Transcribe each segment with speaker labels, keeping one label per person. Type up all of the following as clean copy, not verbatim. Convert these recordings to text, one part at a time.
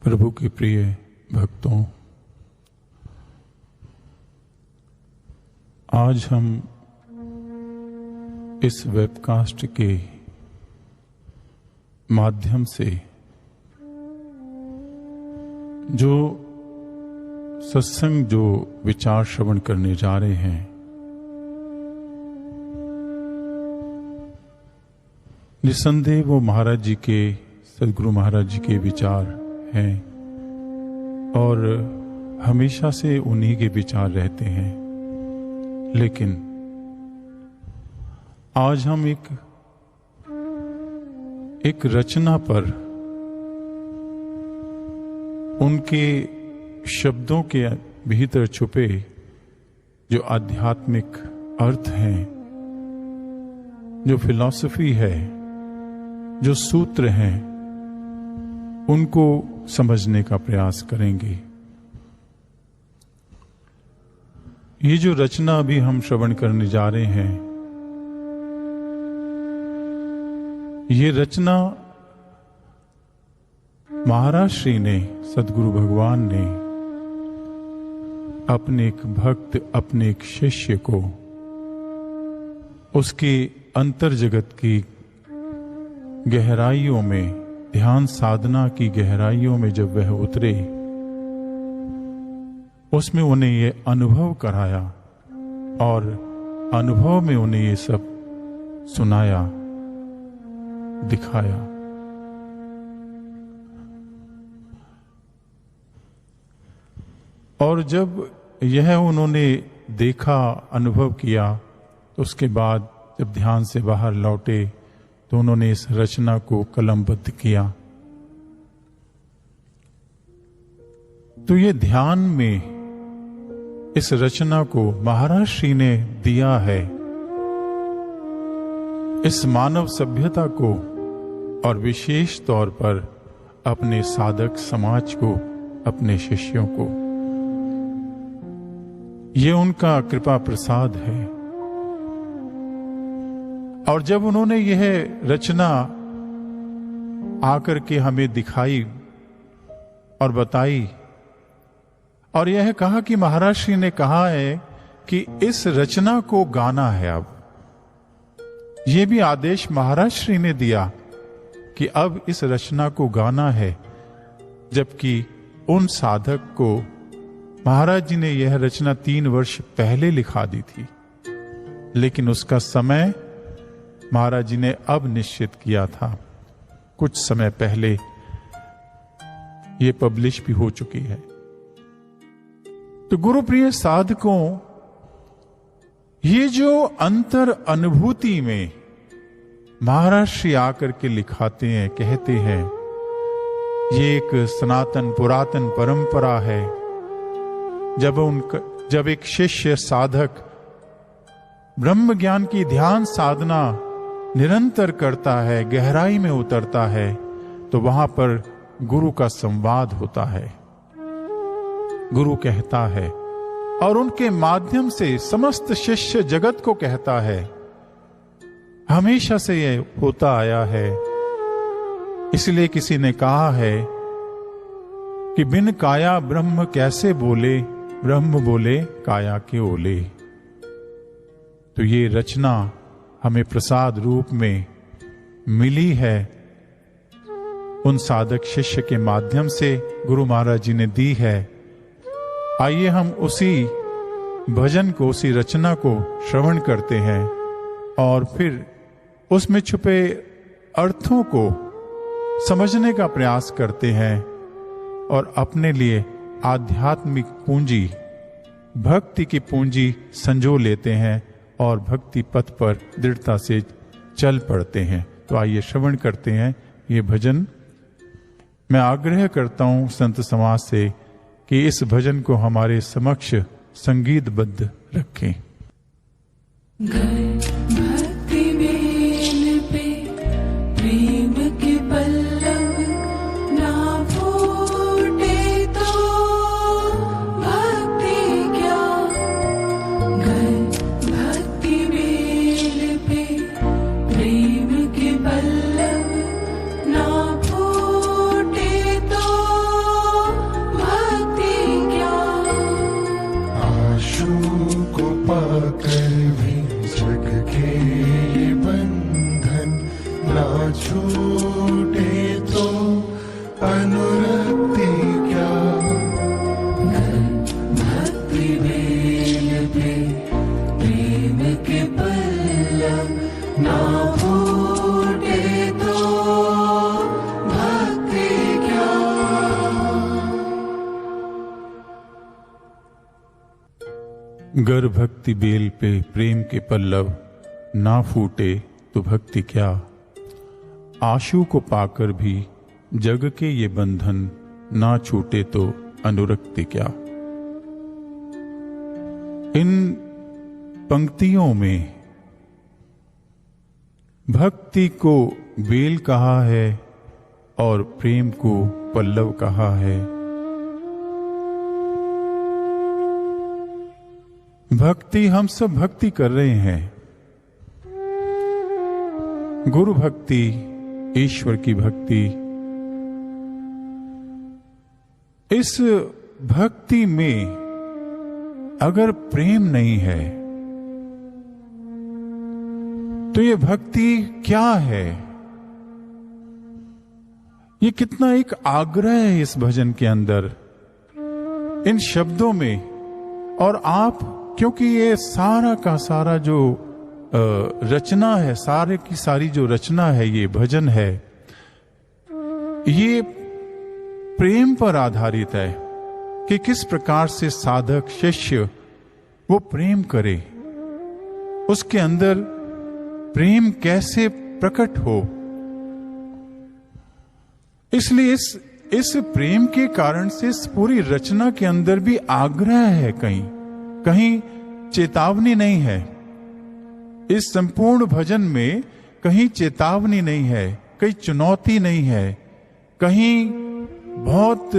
Speaker 1: प्रभु के प्रिय भक्तों, आज हम इस वेबकास्ट के माध्यम से जो सत्संग, जो विचार श्रवण करने जा रहे हैं, निसंदेह वो महाराज जी के, सदगुरु महाराज जी के विचार हैं और हमेशा से उन्हीं के विचार रहते हैं। लेकिन आज हम एक रचना पर, उनके शब्दों के भीतर छुपे जो आध्यात्मिक अर्थ हैं, जो फिलॉसफी है, जो सूत्र हैं, उनको समझने का प्रयास करेंगे। ये जो रचना अभी हम श्रवण करने जा रहे हैं, ये रचना महाराज श्री ने, सदगुरु भगवान ने अपने एक भक्त, अपने एक शिष्य को उसके अंतर जगत की गहराइयों में, ध्यान साधना की गहराइयों में जब वह उतरे, उसमें उन्हें ये अनुभव कराया और अनुभव में उन्हें ये सब सुनाया, दिखाया। और जब यह उन्होंने देखा, अनुभव किया, तो उसके बाद जब ध्यान से बाहर लौटे तो उन्होंने इस रचना को कलमबद्ध किया। तो ये ध्यान में इस रचना को महाराज श्री ने दिया है इस मानव सभ्यता को, और विशेष तौर पर अपने साधक समाज को, अपने शिष्यों को। ये उनका कृपा प्रसाद है। और जब उन्होंने यह रचना आकर के हमें दिखाई और बताई, और यह कहा कि महाराज श्री ने कहा है कि इस रचना को गाना है। अब यह भी आदेश महाराज श्री ने दिया कि अब इस रचना को गाना है, जबकि उन साधक को महाराज जी ने यह रचना 3 वर्ष पहले लिखा दी थी, लेकिन उसका समय महाराज जी ने अब निश्चित किया था। कुछ समय पहले ये पब्लिश भी हो चुकी है। तो गुरु प्रिय साधकों, ये जो अंतर अनुभूति में महाराज श्री आकर के लिखाते हैं, कहते हैं, ये एक सनातन पुरातन परंपरा है। जब एक शिष्य साधक ब्रह्म ज्ञान की ध्यान साधना निरंतर करता है, गहराई में उतरता है, तो वहां पर गुरु का संवाद होता है। गुरु कहता है और उनके माध्यम से समस्त शिष्य जगत को कहता है। हमेशा से यह होता आया है। इसलिए किसी ने कहा है कि बिन काया ब्रह्म कैसे बोले, ब्रह्म बोले काया के ओले। तो ये रचना हमें प्रसाद रूप में मिली है, उन साधक शिष्य के माध्यम से गुरु महाराज जी ने दी है। आइए हम उसी भजन को, उसी रचना को श्रवण करते हैं और फिर उसमें छुपे अर्थों को समझने का प्रयास करते हैं और अपने लिए आध्यात्मिक पूंजी, भक्ति की पूंजी संजो लेते हैं और भक्ति पथ पर दृढ़ता से चल पड़ते हैं। तो आइए श्रवण करते हैं ये भजन। मैं आग्रह करता हूं संत समाज से कि इस भजन को हमारे समक्ष संगीतबद्ध रखें।
Speaker 2: भक्ति बेल पे प्रेम के पल्लव ना फूटे तो भक्ति क्या। भक्ति बेल पे प्रेम के पल्लव ना फूटे तो
Speaker 3: अनुरक्ति क्या।
Speaker 2: भक्ति बेल पे प्रेम के पल्लव ना फूटे तो भक्ति क्या।
Speaker 1: गर भक्ति बेल पे प्रेम के पल्लव ना फूटे तो भक्ति क्या। आशु को पाकर भी जग के ये बंधन ना छूटे तो अनुरक्ति क्या। इन पंक्तियों में भक्ति को बेल कहा है और प्रेम को पल्लव कहा है। भक्ति, हम सब भक्ति कर रहे हैं। गुरु भक्ति, ईश्वर की भक्ति। इस भक्ति में अगर प्रेम नहीं है तो ये भक्ति क्या है। ये कितना एक आग्रह है इस भजन के अंदर, इन शब्दों में। और आप, क्योंकि ये सारा का सारा जो रचना है, सारे की सारी जो रचना है, ये भजन है, ये प्रेम पर आधारित है कि किस प्रकार से साधक शिष्य वो प्रेम करे, उसके अंदर प्रेम कैसे प्रकट हो। इसलिए इस प्रेम के कारण से इस पूरी रचना के अंदर भी आग्रह है, कहीं कहीं चेतावनी नहीं है। इस संपूर्ण भजन में कहीं चेतावनी नहीं है, कहीं चुनौती नहीं है, कहीं बहुत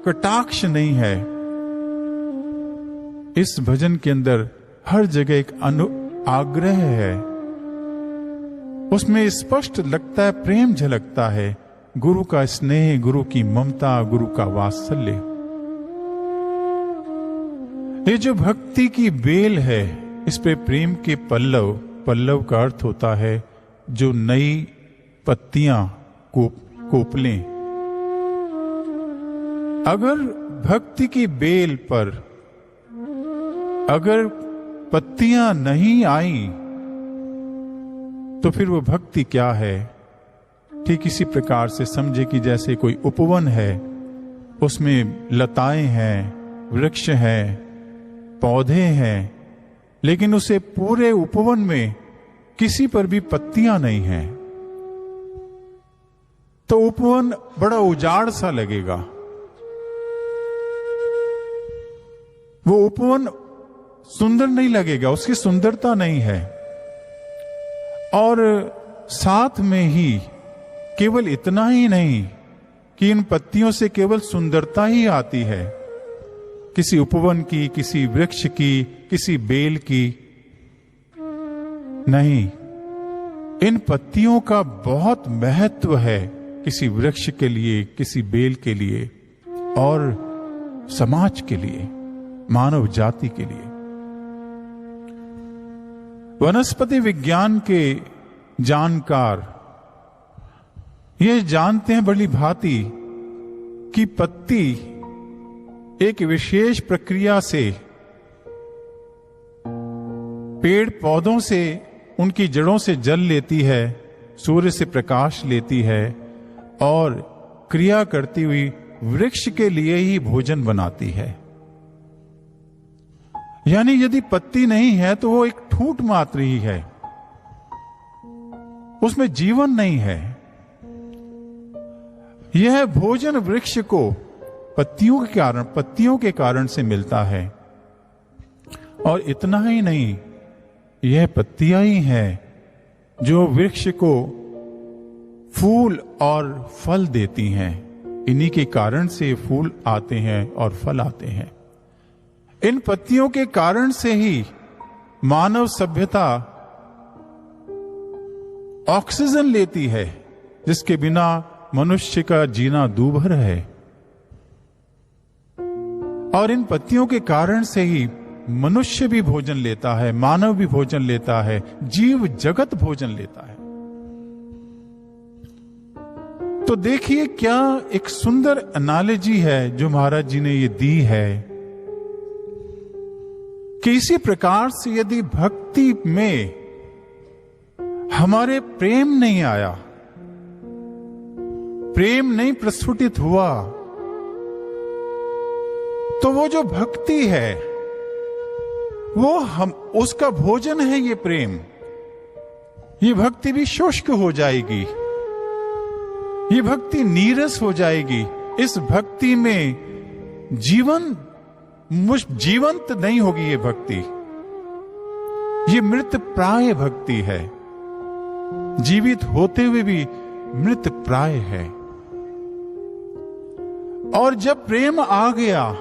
Speaker 1: कटाक्ष नहीं है। इस भजन के अंदर हर जगह एक आग्रह है, उसमें स्पष्ट लगता है, प्रेम झलकता है, गुरु का स्नेह, गुरु की ममता, गुरु का वात्सल्य। ये जो भक्ति की बेल है, इस पे प्रेम के पल्लव, पल्लव का अर्थ होता है जो नई पत्तियां कोपलें। अगर भक्ति की बेल पर अगर पत्तियां नहीं आई तो फिर वो भक्ति क्या है। ठीक इसी प्रकार से समझे कि जैसे कोई उपवन है, उसमें लताएं हैं, वृक्ष हैं, पौधे हैं, लेकिन उसे पूरे उपवन में किसी पर भी पत्तियां नहीं हैं, तो उपवन बड़ा उजाड़ सा लगेगा। वो उपवन सुंदर नहीं लगेगा, उसकी सुंदरता नहीं है। और साथ में ही केवल इतना ही नहीं कि इन पत्तियों से केवल सुंदरता ही आती है, किसी उपवन की, किसी वृक्ष की, किसी बेल की नहीं। इन पत्तियों का बहुत महत्व है किसी वृक्ष के लिए, किसी बेल के लिए और समाज के लिए, मानव जाति के लिए। वनस्पति विज्ञान के जानकार ये जानते हैं बड़ी भांति कि पत्ती एक विशेष प्रक्रिया से पेड़ पौधों से, उनकी जड़ों से जल लेती है, सूर्य से प्रकाश लेती है और क्रिया करती हुई वृक्ष के लिए ही भोजन बनाती है। यानी यदि पत्ती नहीं है तो वो एक ठूंठ मात्र ही है, उसमें जीवन नहीं है। यह भोजन वृक्ष को पत्तियों के कारण से मिलता है। और इतना ही नहीं, यह पत्तियां ही हैं जो वृक्ष को फूल और फल देती हैं। इन्हीं के कारण से फूल आते हैं और फल आते हैं। इन पत्तियों के कारण से ही मानव सभ्यता ऑक्सीजन लेती है, जिसके बिना मनुष्य का जीना दूभर है। और इन पत्तियों के कारण से ही मनुष्य भी भोजन लेता है, मानव भी भोजन लेता है, जीव जगत भोजन लेता है। तो तो देखिए क्या एक सुंदर एनालॉजी है जो महाराज जी ने ये दी है कि इसी प्रकार से यदि भक्ति में हमारे प्रेम नहीं आया, प्रेम नहीं प्रस्फुटित हुआ, तो वो जो भक्ति है वो हम उसका भोजन है ये प्रेम, ये भक्ति भी शुष्क हो जाएगी, ये भक्ति नीरस हो जाएगी। इस भक्ति में जीवंत नहीं होगी ये भक्ति, ये मृत प्राय भक्ति है, जीवित होते हुए भी मृत प्राय है। और जब प्रेम आ गया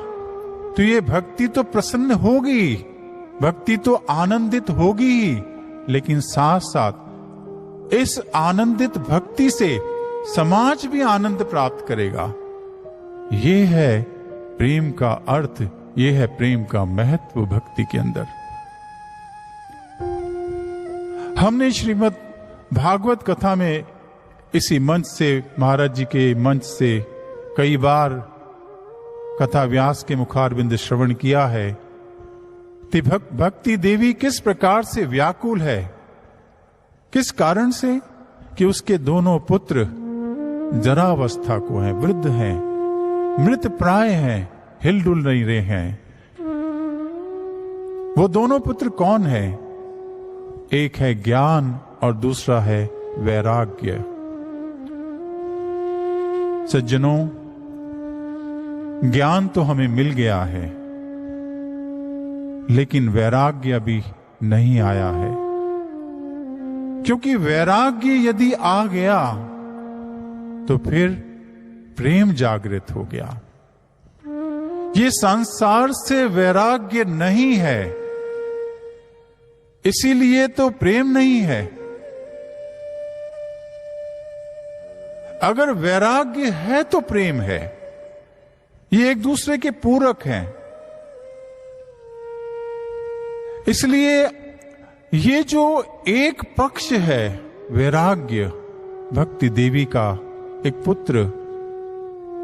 Speaker 1: तो ये भक्ति तो प्रसन्न होगी, भक्ति तो आनंदित होगी, लेकिन साथ साथ इस आनंदित भक्ति से समाज भी आनंद प्राप्त करेगा। ये है प्रेम का अर्थ, ये है प्रेम का महत्व भक्ति के अंदर। हमने श्रीमद् भागवत कथा में इसी मंच से, महाराज जी के मंच से कई बार कथा व्यास के मुखारबिंद श्रवण किया है कि भक्ति देवी किस प्रकार से व्याकुल है, किस कारण से कि उसके दोनों पुत्र जरावस्था को हैं, वृद्ध हैं, मृत प्राय हैं, हिलडुल नहीं रहे हैं। वो दोनों पुत्र कौन है? एक है ज्ञान और दूसरा है वैराग्य। सज्जनों, ज्ञान तो हमें मिल गया है, लेकिन वैराग्य अभी नहीं आया है, क्योंकि वैराग्य यदि आ गया तो फिर प्रेम जागृत हो गया। ये संसार से वैराग्य नहीं है, इसीलिए तो प्रेम नहीं है। अगर वैराग्य है तो प्रेम है, ये एक दूसरे के पूरक हैं। इसलिए ये जो एक पक्ष है वैराग्य, भक्ति देवी का एक पुत्र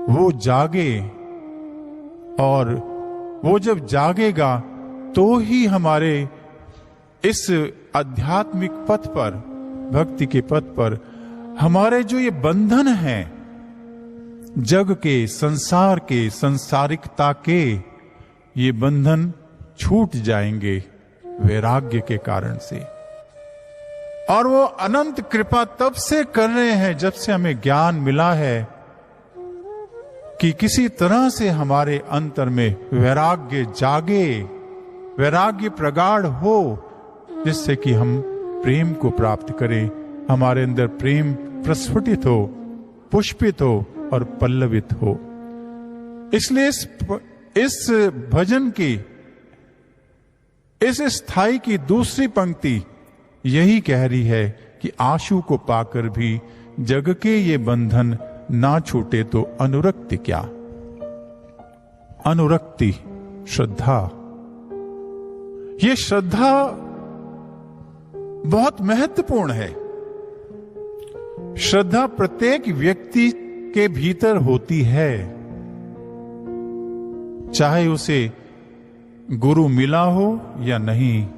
Speaker 1: वो जागे, और वो जब जागेगा तो ही हमारे इस आध्यात्मिक पथ पर, भक्ति के पथ पर हमारे जो ये बंधन हैं जग के, संसार के, संसारिकता के, ये बंधन छूट जाएंगे वैराग्य के कारण से। और वो अनंत कृपा तब से कर रहे हैं जब से हमें ज्ञान मिला है कि किसी तरह से हमारे अंतर में वैराग्य जागे, वैराग्य प्रगाढ़ हो, जिससे कि हम प्रेम को प्राप्त करें, हमारे अंदर प्रेम प्रस्फुटित हो, पुष्पित हो और पल्लवित हो। इसलिए इस भजन की, इस स्थाई की दूसरी पंक्ति यही कह रही है कि आशु को पाकर भी जग के ये बंधन ना छूटे तो अनुरक्ति क्या? अनुरक्ति श्रद्धा। ये श्रद्धा बहुत महत्वपूर्ण है। श्रद्धा प्रत्येक व्यक्ति के भीतर होती है, चाहे उसे गुरु मिला हो या नहीं,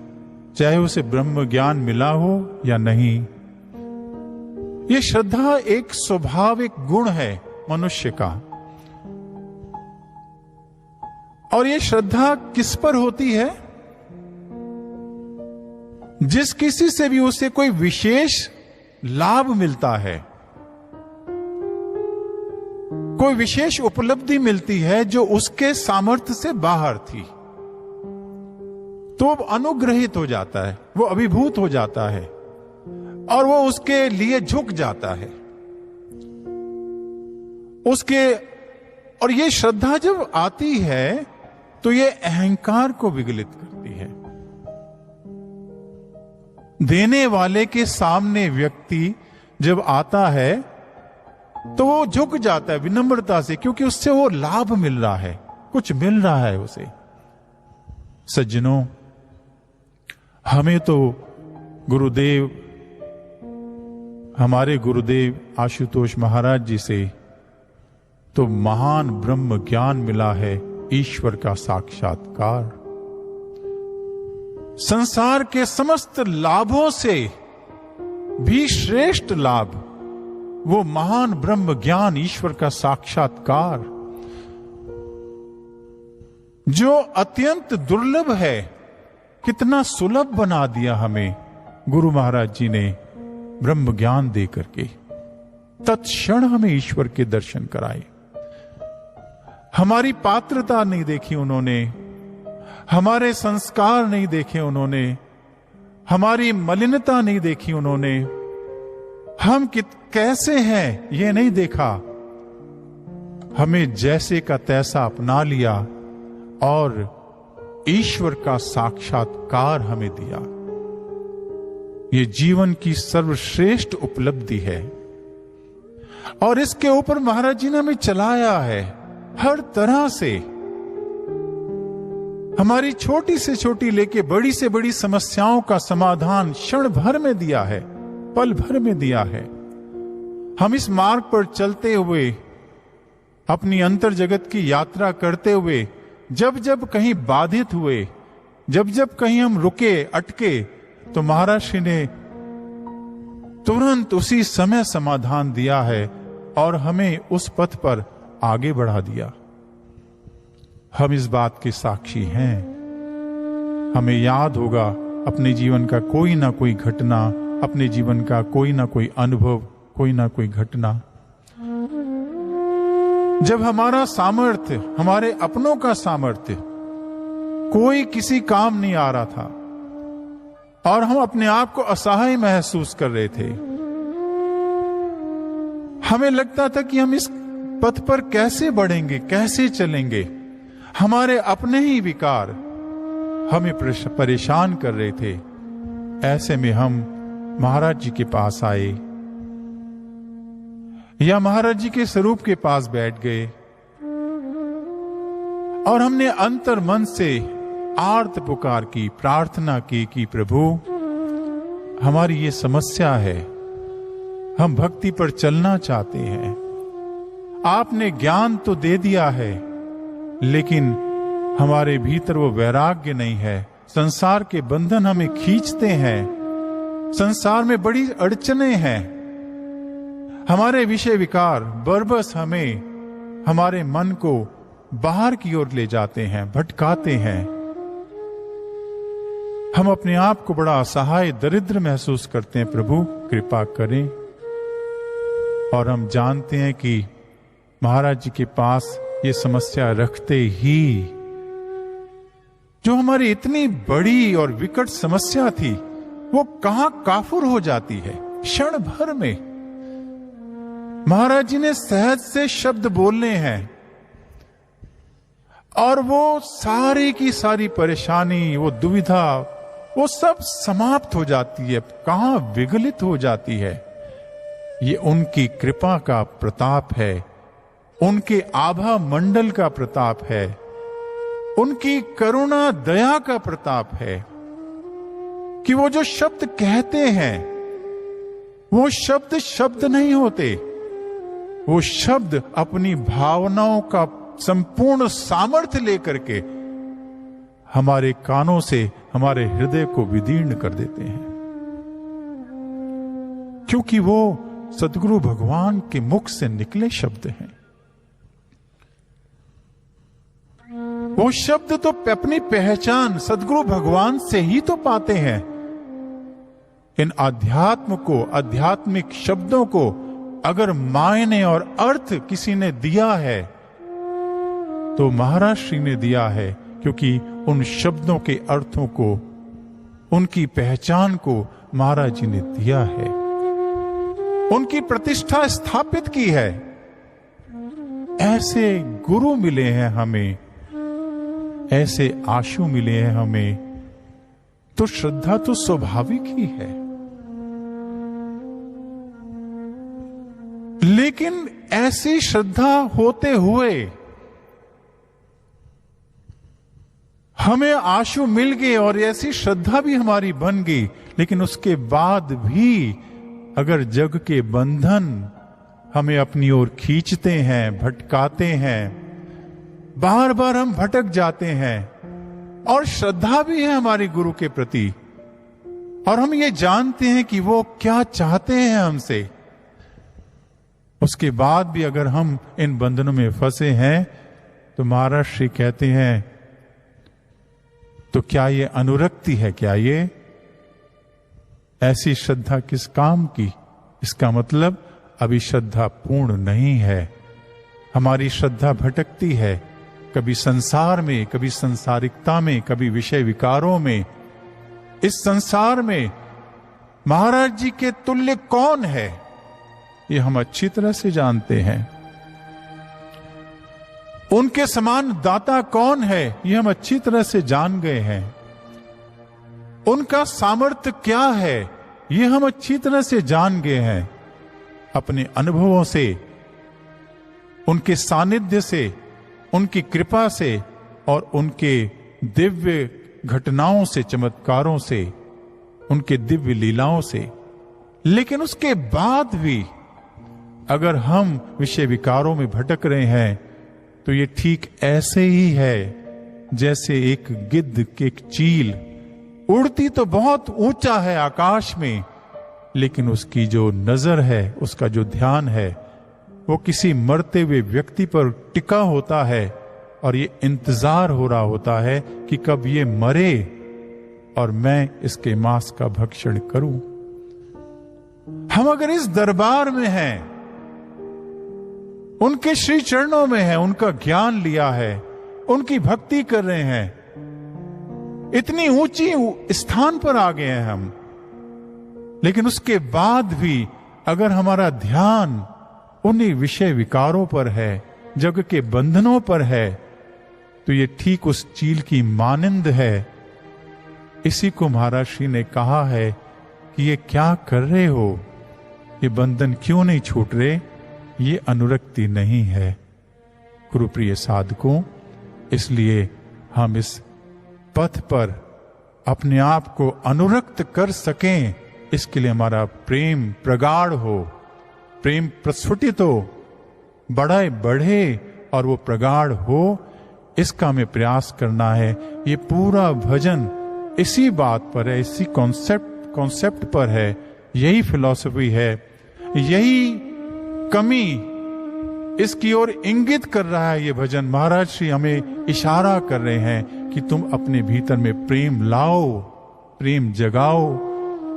Speaker 1: चाहे उसे ब्रह्म ज्ञान मिला हो या नहीं। ये श्रद्धा एक स्वाभाविक गुण है मनुष्य का। और ये श्रद्धा किस पर होती है? जिस किसी से भी उसे कोई विशेष लाभ मिलता है, कोई विशेष उपलब्धि मिलती है जो उसके सामर्थ्य से बाहर थी, तो वो अनुग्रहित हो जाता है, वो अभिभूत हो जाता है और वो उसके लिए झुक जाता है उसके। और ये श्रद्धा जब आती है तो ये अहंकार को विगलित करती है। देने वाले के सामने व्यक्ति जब आता है तो वो झुक जाता है विनम्रता से, क्योंकि उससे वो लाभ मिल रहा है, कुछ मिल रहा है उसे। सज्जनों, हमें तो गुरुदेव हमारे गुरुदेव आशुतोष महाराज जी से तो महान ब्रह्म ज्ञान मिला है, ईश्वर का साक्षात्कार। संसार के समस्त लाभों से भी श्रेष्ठ लाभ वो महान ब्रह्म ज्ञान, ईश्वर का साक्षात्कार, जो अत्यंत दुर्लभ है, कितना सुलभ बना दिया हमें गुरु महाराज जी ने ब्रह्म ज्ञान दे करके। तत्क्षण हमें ईश्वर के दर्शन कराए। हमारी पात्रता नहीं देखी उन्होंने, हमारे संस्कार नहीं देखे उन्होंने, हमारी मलिनता नहीं देखी उन्होंने, हम कैसे हैं ये नहीं देखा। हमें जैसे का तैसा अपना लिया और ईश्वर का साक्षात्कार हमें दिया। ये जीवन की सर्वश्रेष्ठ उपलब्धि है और इसके ऊपर महाराज जी ने हमें चलाया है हर तरह से। हमारी छोटी से छोटी लेके बड़ी से बड़ी समस्याओं का समाधान क्षण भर में दिया है, पल भर में दिया है। हम इस मार्ग पर चलते हुए, अपनी अंतर जगत की यात्रा करते हुए, जब जब कहीं बाधित हुए, जब जब कहीं हम रुके, अटके, तो महाराज श्री ने तुरंत उसी समय समाधान दिया है और हमें उस पथ पर आगे बढ़ा दिया। हम इस बात के साक्षी हैं। हमें याद होगा अपने जीवन का कोई ना कोई घटना, अपने जीवन का कोई ना कोई अनुभव, कोई ना कोई घटना, जब हमारा सामर्थ्य, हमारे अपनों का सामर्थ्य कोई किसी काम नहीं आ रहा था और हम अपने आप को असहाय महसूस कर रहे थे। हमें लगता था कि हम इस पथ पर कैसे बढ़ेंगे, कैसे चलेंगे। हमारे अपने ही विकार हमें परेशान कर रहे थे। ऐसे में हम महाराज जी के पास आए या महाराज जी के स्वरूप के पास बैठ गए और हमने अंतर मन से आर्त पुकार की, प्रार्थना की कि प्रभु हमारी ये समस्या है, हम भक्ति पर चलना चाहते हैं। आपने ज्ञान तो दे दिया है लेकिन हमारे भीतर वो वैराग्य नहीं है। संसार के बंधन हमें खींचते हैं, संसार में बड़ी अड़चने हैं। हमारे विषय विकार बरबस हमें, हमारे मन को बाहर की ओर ले जाते हैं, भटकाते हैं। हम अपने आप को बड़ा असहाय, दरिद्र महसूस करते हैं। प्रभु कृपा करें। और हम जानते हैं कि महाराज जी के पास ये समस्या रखते ही जो हमारी इतनी बड़ी और विकट समस्या थी वो कहां काफुर हो जाती है क्षण भर में। महाराज जी ने सहज से शब्द बोलने हैं और वो सारी की सारी परेशानी, वो दुविधा, वो सब समाप्त हो जाती है, कहां विगलित हो जाती है। ये उनकी कृपा का प्रताप है, उनके आभा मंडल का प्रताप है, उनकी करुणा दया का प्रताप है कि वो जो शब्द कहते हैं वो शब्द शब्द नहीं होते, वो शब्द अपनी भावनाओं का संपूर्ण सामर्थ्य लेकर के हमारे कानों से हमारे हृदय को विदीर्ण कर देते हैं, क्योंकि वो सद्गुरु भगवान के मुख से निकले शब्द हैं। वो शब्द तो अपनी पहचान सद्गुरु भगवान से ही तो पाते हैं। इन आध्यात्म को, आध्यात्मिक शब्दों को अगर मायने और अर्थ किसी ने दिया है तो महाराज श्री ने दिया है, क्योंकि उन शब्दों के अर्थों को, उनकी पहचान को महाराज जी ने दिया है, उनकी प्रतिष्ठा स्थापित की है। ऐसे गुरु मिले हैं हमें, ऐसे आशु मिले हैं हमें, तो श्रद्धा तो स्वाभाविक ही है। लेकिन ऐसी श्रद्धा होते हुए हमें आशु मिल गए और ऐसी श्रद्धा भी हमारी बन गई, लेकिन उसके बाद भी अगर जग के बंधन हमें अपनी ओर खींचते हैं, भटकाते हैं, बार बार हम भटक जाते हैं, और श्रद्धा भी है हमारी गुरु के प्रति, और हम ये जानते हैं कि वो क्या चाहते हैं हमसे, उसके बाद भी अगर हम इन बंधनों में फंसे हैं, तो महाराज श्री कहते हैं तो क्या ये अनुरक्ति है? क्या ये ऐसी श्रद्धा किस काम की? इसका मतलब अभी श्रद्धा पूर्ण नहीं है। हमारी श्रद्धा भटकती है, कभी संसार में, कभी संसारिकता में, कभी विषय विकारों में। इस संसार में महाराज जी के तुल्य कौन है, ये हम अच्छी तरह से जानते हैं। उनके समान दाता कौन है, ये हम अच्छी तरह से जान गए हैं। उनका सामर्थ्य क्या है, ये हम अच्छी तरह से जान गए हैं। अपने अनुभवों से, उनके सानिध्य से, उनकी कृपा से और उनके दिव्य घटनाओं से, चमत्कारों से, उनके दिव्य लीलाओं से। लेकिन उसके बाद भी अगर हम विषय विकारों में भटक रहे हैं, तो ये ठीक ऐसे ही है जैसे एक गिद्ध की एक चील उड़ती तो बहुत ऊंचा है आकाश में, लेकिन उसकी जो नजर है, उसका जो ध्यान है, वो किसी मरते हुए व्यक्ति पर टिका होता है, और ये इंतजार हो रहा होता है कि कब ये मरे और मैं इसके मांस का भक्षण करूं। हम अगर इस दरबार में हैं, उनके श्री चरणों में हैं, उनका ज्ञान लिया है, उनकी भक्ति कर रहे हैं, इतनी ऊंची स्थान पर आ गए हैं हम, लेकिन उसके बाद भी अगर हमारा ध्यान उन्हीं विषय विकारों पर है, जग के बंधनों पर है, तो ये ठीक उस चील की मानिंद है। इसी को महाराज श्री ने कहा है कि ये क्या कर रहे हो, ये बंधन क्यों नहीं छूट रहे, ये अनुरक्ति नहीं है। गुरु प्रिय साधकों, इसलिए हम इस पथ पर अपने आप को अनुरक्त कर सकें, इसके लिए हमारा प्रेम प्रगाढ़ हो, प्रेम प्रस्फुटित हो, बढ़े और वो प्रगाढ़ हो, इसका हमें प्रयास करना है। ये पूरा भजन इसी बात पर है, इसी कॉन्सेप्ट पर है, यही फिलॉसफी है, यही कमी इसकी ओर इंगित कर रहा है ये भजन। महाराज श्री हमें इशारा कर रहे हैं कि तुम अपने भीतर में प्रेम लाओ, प्रेम जगाओ।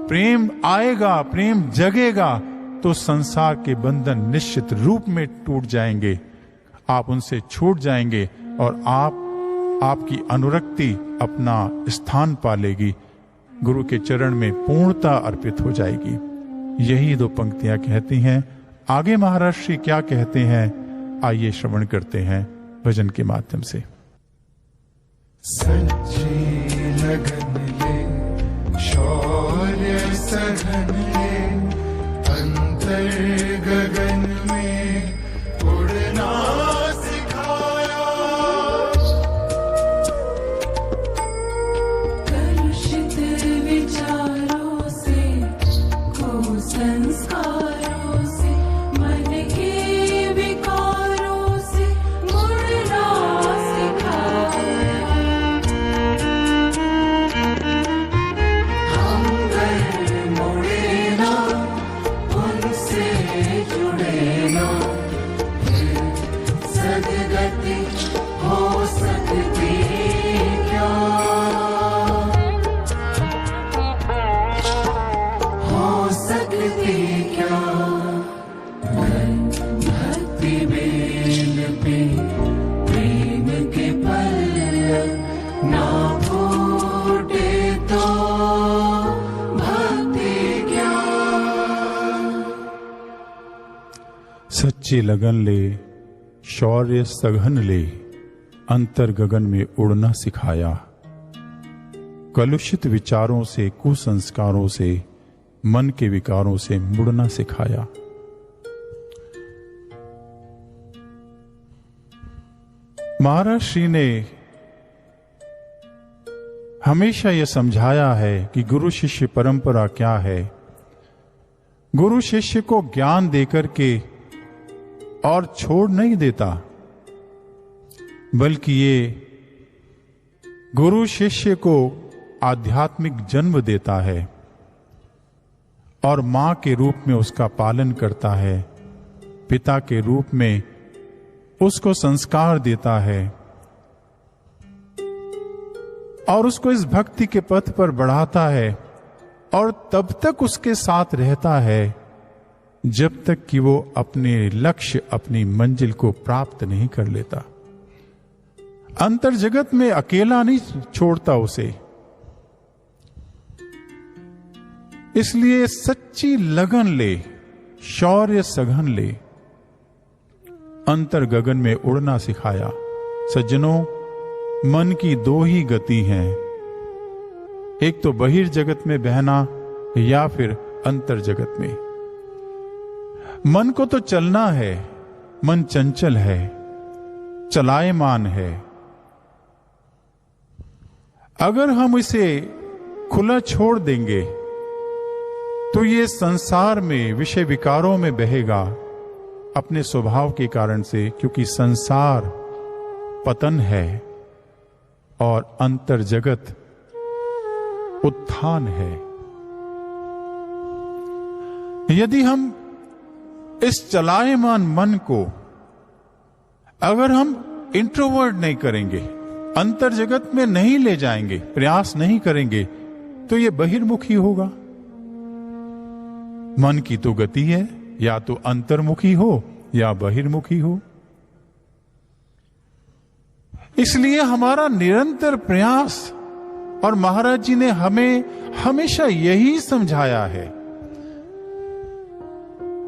Speaker 1: प्रेम आएगा, प्रेम जगेगा तो संसार के बंधन निश्चित रूप में टूट जाएंगे, आप उनसे छूट जाएंगे और आपकी अनुरक्ति अपना स्थान पा लेगी, गुरु के चरण में पूर्णता अर्पित हो जाएगी। यही दो पंक्तियां कहती हैं। आगे महाराज श्री क्या कहते हैं, आइए श्रवण करते हैं भजन के माध्यम से।
Speaker 2: सच्ची लगन ले, शौर्य सघन ले, अंतर गगन में उड़ना सिखाया। कलुषित विचारों से, कुसंस्कारों से, मन के विकारों से मुड़ना सिखाया। हम घर मुड़े ना, उनसे जुड़े ना, फिर सदगति हो सकती क्या, हो सकती क्या। भक्ति बेल पे प्रेम के पल्लव ना फूटे तो भक्ति क्या।
Speaker 1: सच्ची लगन ले, शौर्य सघन ले, अंतर गगन में उड़ना सिखाया। कलुषित विचारों से, कुसंस्कारों से, मन के विकारों से मुड़ना सिखाया। महाराज श्री ने हमेशा यह समझाया है कि गुरु शिष्य परंपरा क्या है। गुरु शिष्य को ज्ञान देकर के और छोड़ नहीं देता, बल्कि ये गुरु शिष्य को आध्यात्मिक जन्म देता है और मां के रूप में उसका पालन करता है, पिता के रूप में उसको संस्कार देता है और उसको इस भक्ति के पथ पर बढ़ाता है और तब तक उसके साथ रहता है जब तक कि वो अपने लक्ष्य, अपनी मंजिल को प्राप्त नहीं कर लेता। अंतर जगत में अकेला नहीं छोड़ता उसे। इसलिए सच्ची लगन ले, शौर्य सघन ले, अंतर गगन में उड़ना सिखाया। सज्जनों, मन की दो ही गति हैं, एक तो बहिर्जगत में बहना या फिर अंतर जगत में। मन को तो चलना है, मन चंचल है, चलायमान है। अगर हम इसे खुला छोड़ देंगे तो ये संसार में विषय विकारों में बहेगा अपने स्वभाव के कारण से, क्योंकि संसार पतन है और अंतर जगत उत्थान है। यदि हम इस चलायमान मन को अगर हम इंट्रोवर्ट नहीं करेंगे, अंतर जगत में नहीं ले जाएंगे, प्रयास नहीं करेंगे, तो ये बहिर्मुखी होगा। मन की तो गति है, या तो अंतर्मुखी हो या बहिर्मुखी हो। इसलिए हमारा निरंतर प्रयास, और महाराज जी ने हमें हमेशा यही समझाया है।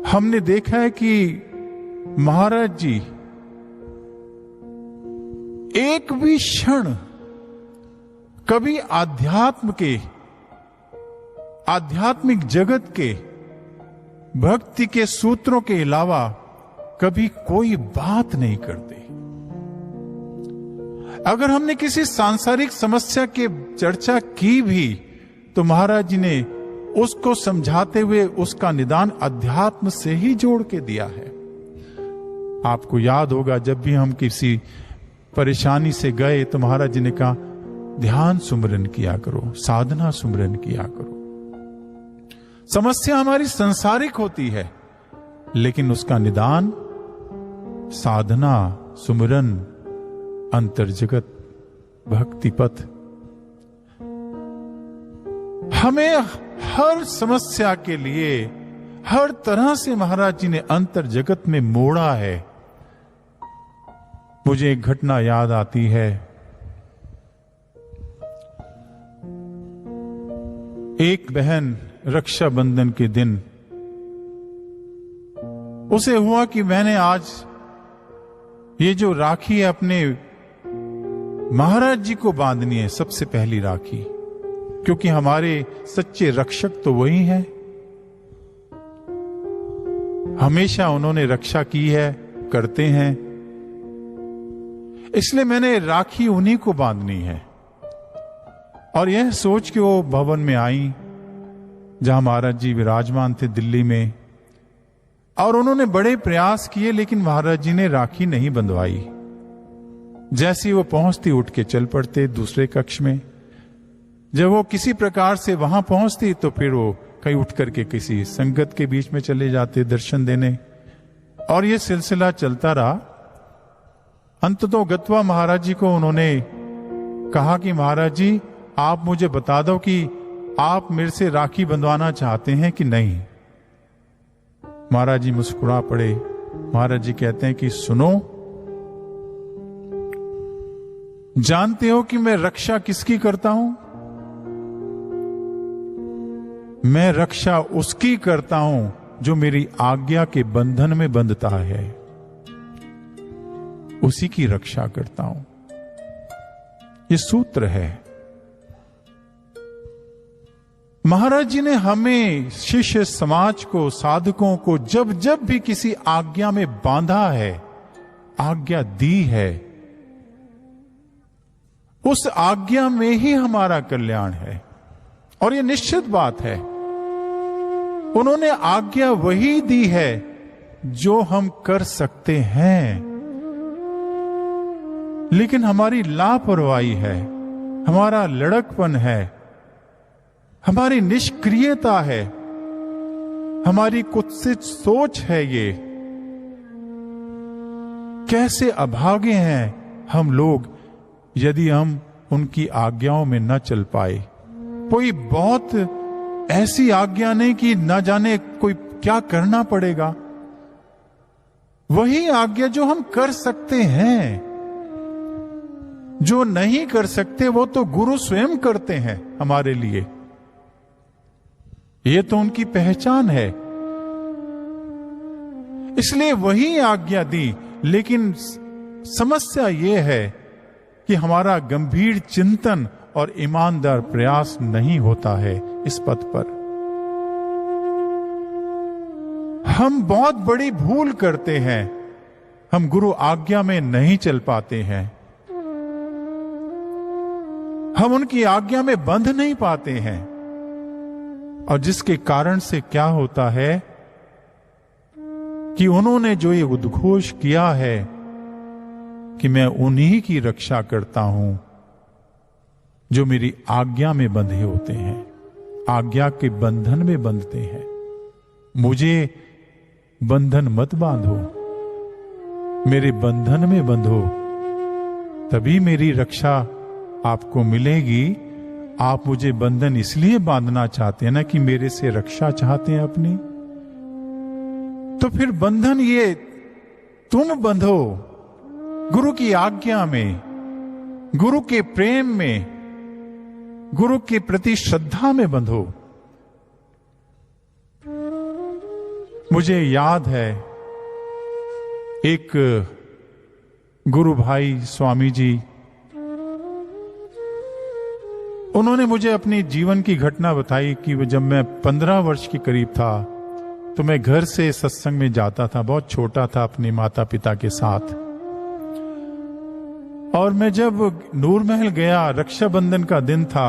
Speaker 1: हमने देखा है कि महाराज जी एक भी क्षण कभी आध्यात्मिक जगत के भक्ति के सूत्रों के अलावा कभी कोई बात नहीं करते। अगर हमने किसी सांसारिक समस्या की चर्चा की भी तो महाराज जी ने उसको समझाते हुए उसका निदान अध्यात्म से ही जोड़ के दिया है। आपको याद होगा, जब भी हम किसी परेशानी से गए तो महाराज जी ने कहा, ध्यान सुमरन किया करो, साधना सुमरन किया करो। समस्या हमारी संसारिक होती है, लेकिन उसका निदान साधना, सुमरन, अंतर्जगत, भक्ति पथ। हमें हर समस्या के लिए हर तरह से महाराज जी ने अंतर जगत में मोड़ा है। मुझे एक घटना याद आती है। एक बहन रक्षाबंधन के दिन उसे हुआ कि मैंने आज ये जो राखी है अपने महाराज जी को बांधनी है, सबसे पहली राखी, क्योंकि हमारे सच्चे रक्षक तो वही हैं। हमेशा उन्होंने रक्षा की है, करते हैं, इसलिए मैंने राखी उन्हीं को बांधनी है। और यह सोच के वो भवन में आई जहां महाराज जी विराजमान थे दिल्ली में, और उन्होंने बड़े प्रयास किए, लेकिन महाराज जी ने राखी नहीं बंधवाई। जैसी वो पहुंचती उठ के चल पड़ते दूसरे कक्ष में। जब वो किसी प्रकार से वहां पहुंचती तो फिर वो कहीं उठ करके किसी संगत के बीच में चले जाते दर्शन देने, और ये सिलसिला चलता रहा। अंततः गत्वा महाराज जी को उन्होंने कहा कि महाराज जी, आप मुझे बता दो कि आप मेरे से राखी बंधवाना चाहते हैं कि नहीं। महाराज जी मुस्कुरा पड़े। महाराज जी कहते हैं कि सुनो, जानते हो कि मैं रक्षा किसकी करता हूं? मैं रक्षा उसकी करता हूं जो मेरी आज्ञा के बंधन में बंधता है, उसी की रक्षा करता हूं। ये सूत्र है। महाराज जी ने हमें, शिष्य समाज को, साधकों को जब जब भी किसी आज्ञा में बांधा है, आज्ञा दी है, उस आज्ञा में ही हमारा कल्याण है। और यह निश्चित बात है। उन्होंने आज्ञा वही दी है जो हम कर सकते हैं, लेकिन हमारी लापरवाही है, हमारा लड़कपन है, हमारी निष्क्रियता है, हमारी कुत्सित सोच है। ये कैसे अभागे हैं हम लोग यदि हम उनकी आज्ञाओं में न चल पाए। कोई बहुत ऐसी आज्ञा नहीं कि न जाने कोई क्या करना पड़ेगा, वही आज्ञा जो हम कर सकते हैं। जो नहीं कर सकते वो तो गुरु स्वयं करते हैं हमारे लिए, ये तो उनकी पहचान है, इसलिए वही आज्ञा दी। लेकिन समस्या ये है कि हमारा गंभीर चिंतन और ईमानदार प्रयास नहीं होता है इस पथ पर। हम बहुत बड़ी भूल करते हैं, हम गुरु आज्ञा में नहीं चल पाते हैं, हम उनकी आज्ञा में बंध नहीं पाते हैं, और जिसके कारण से क्या होता है कि उन्होंने जो ये उद्घोष किया है कि मैं उन्हीं की रक्षा करता हूं जो मेरी आज्ञा में बंधे होते हैं, आज्ञा के बंधन में बंधते हैं। मुझे बंधन मत बांधो, मेरे बंधन में बंधो, तभी मेरी रक्षा आपको मिलेगी। आप मुझे बंधन इसलिए बांधना चाहते हैं ना कि मेरे से रक्षा चाहते हैं अपनी, तो फिर बंधन ये तुम बंधो गुरु की आज्ञा में, गुरु के प्रेम में, गुरु के प्रति श्रद्धा में बंधो। मुझे याद है एक गुरु भाई स्वामी जी, उन्होंने मुझे अपनी जीवन की घटना बताई कि जब मैं 15 वर्ष के करीब था तो मैं घर से सत्संग में जाता था, बहुत छोटा था, अपने माता पिता के साथ। और मैं जब नूर महल गया, रक्षाबंधन का दिन था,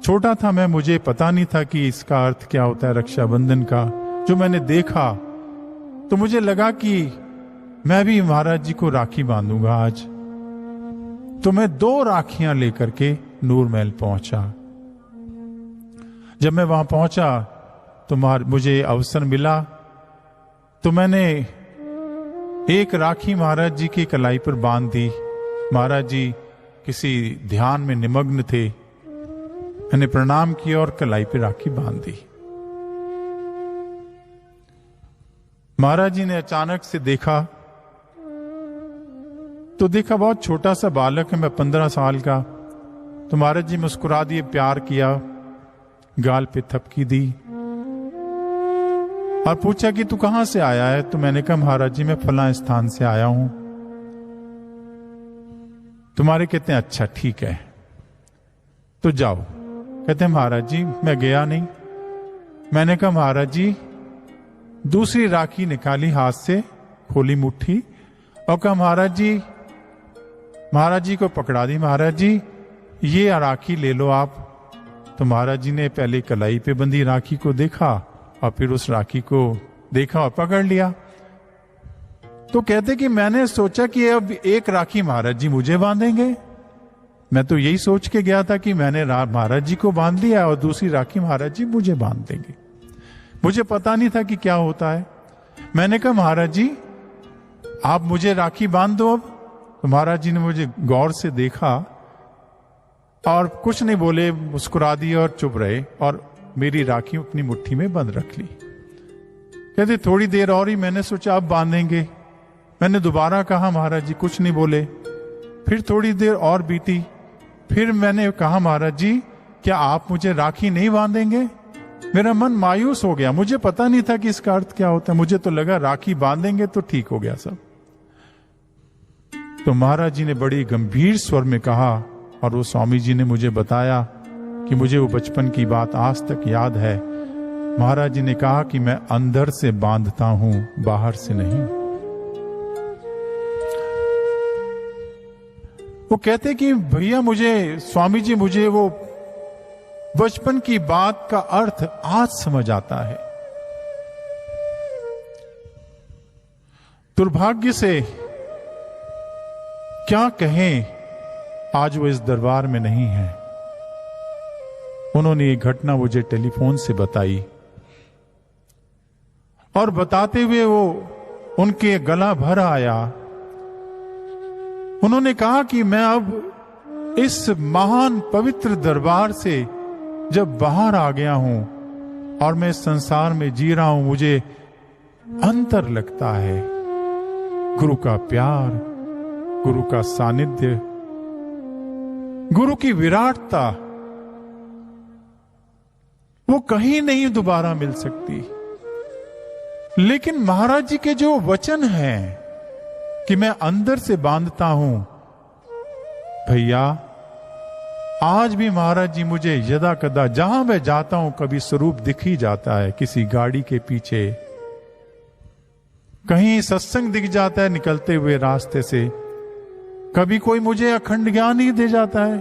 Speaker 1: छोटा था मैं, मुझे पता नहीं था कि इसका अर्थ क्या होता है रक्षाबंधन का। जो मैंने देखा तो मुझे लगा कि मैं भी महाराज जी को राखी बांधूंगा आज। तो मैं 2 राखियां लेकर के नूर महल पहुंचा। जब मैं वहां पहुंचा तो मुझे अवसर मिला, तो मैंने एक राखी महाराज जी की कलाई पर बांध दी। महाराज जी किसी ध्यान में निमग्न थे, मैंने प्रणाम किया और कलाई पर राखी बांध दी। महाराज जी ने अचानक से देखा, तो देखा बहुत छोटा सा बालक है, मैं 15 साल का। तो महाराज जी मुस्कुरा दिए, प्यार किया, गाल पे थपकी दी और पूछा कि तू कहां से आया है। तो मैंने कहा महाराज जी मैं फलां स्थान से आया हूं। तुम्हारे कहते हैं अच्छा ठीक है तो जाओ। कहते हैं महाराज जी मैं गया नहीं। मैंने कहा महाराज जी, दूसरी राखी निकाली हाथ से, खोली मुट्ठी और कहा महाराज जी को पकड़ा दी, महाराज जी ये राखी ले लो आप। तो महाराज जी ने पहले कलाई पे बंधी राखी को देखा और फिर उस राखी को देखा और पकड़ लिया। तो कहते कि मैंने सोचा कि अब एक राखी महाराज जी मुझे बांधेंगे। मैं तो यही सोच के गया था कि मैंने महाराज जी को बांध लिया और दूसरी राखी महाराज जी मुझे बांध देंगे। मुझे पता नहीं था कि क्या होता है। मैंने कहा महाराज जी आप मुझे राखी बांध दो अब। तो महाराज जी ने मुझे गौर से देखा और कुछ नहीं बोले, मुस्कुरा दिए और चुप रहे और मेरी राखी अपनी मुट्ठी में बंद रख ली। कहते थोड़ी देर और ही, मैंने सोचा अब बांधेंगे। मैंने दोबारा कहा महाराज जी, कुछ नहीं बोले। फिर थोड़ी देर और बीती, फिर मैंने कहा महाराज जी क्या आप मुझे राखी नहीं बांधेंगे। मेरा मन मायूस हो गया, मुझे पता नहीं था कि इसका अर्थ क्या होता है। मुझे तो लगा राखी बांधेंगे तो ठीक हो गया सब। तो महाराज जी ने बड़ी गंभीर स्वर में कहा और वो स्वामी जी ने मुझे बताया कि मुझे वो बचपन की बात आज तक याद है। महाराज जी ने कहा कि मैं अंदर से बांधता हूं, बाहर से नहीं। वो कहते कि भैया मुझे, स्वामी जी मुझे वो बचपन की बात का अर्थ आज समझ आता है। दुर्भाग्य से क्या कहें, आज वो इस दरबार में नहीं है। उन्होंने ये घटना मुझे टेलीफोन से बताई और बताते हुए वो उनके गला भर आया। उन्होंने कहा कि मैं अब इस महान पवित्र दरबार से जब बाहर आ गया हूं और मैं इस संसार में जी रहा हूं, मुझे अंतर लगता है। गुरु का प्यार, गुरु का सानिध्य, गुरु की विराटता वो कहीं नहीं दोबारा मिल सकती। लेकिन महाराज जी के जो वचन हैं कि मैं अंदर से बांधता हूं, भैया आज भी महाराज जी मुझे यदा कदा जहां मैं जाता हूं कभी स्वरूप दिख ही जाता है, किसी गाड़ी के पीछे, कहीं सत्संग दिख जाता है निकलते हुए रास्ते से, कभी कोई मुझे अखंड ज्ञान ही दे जाता है।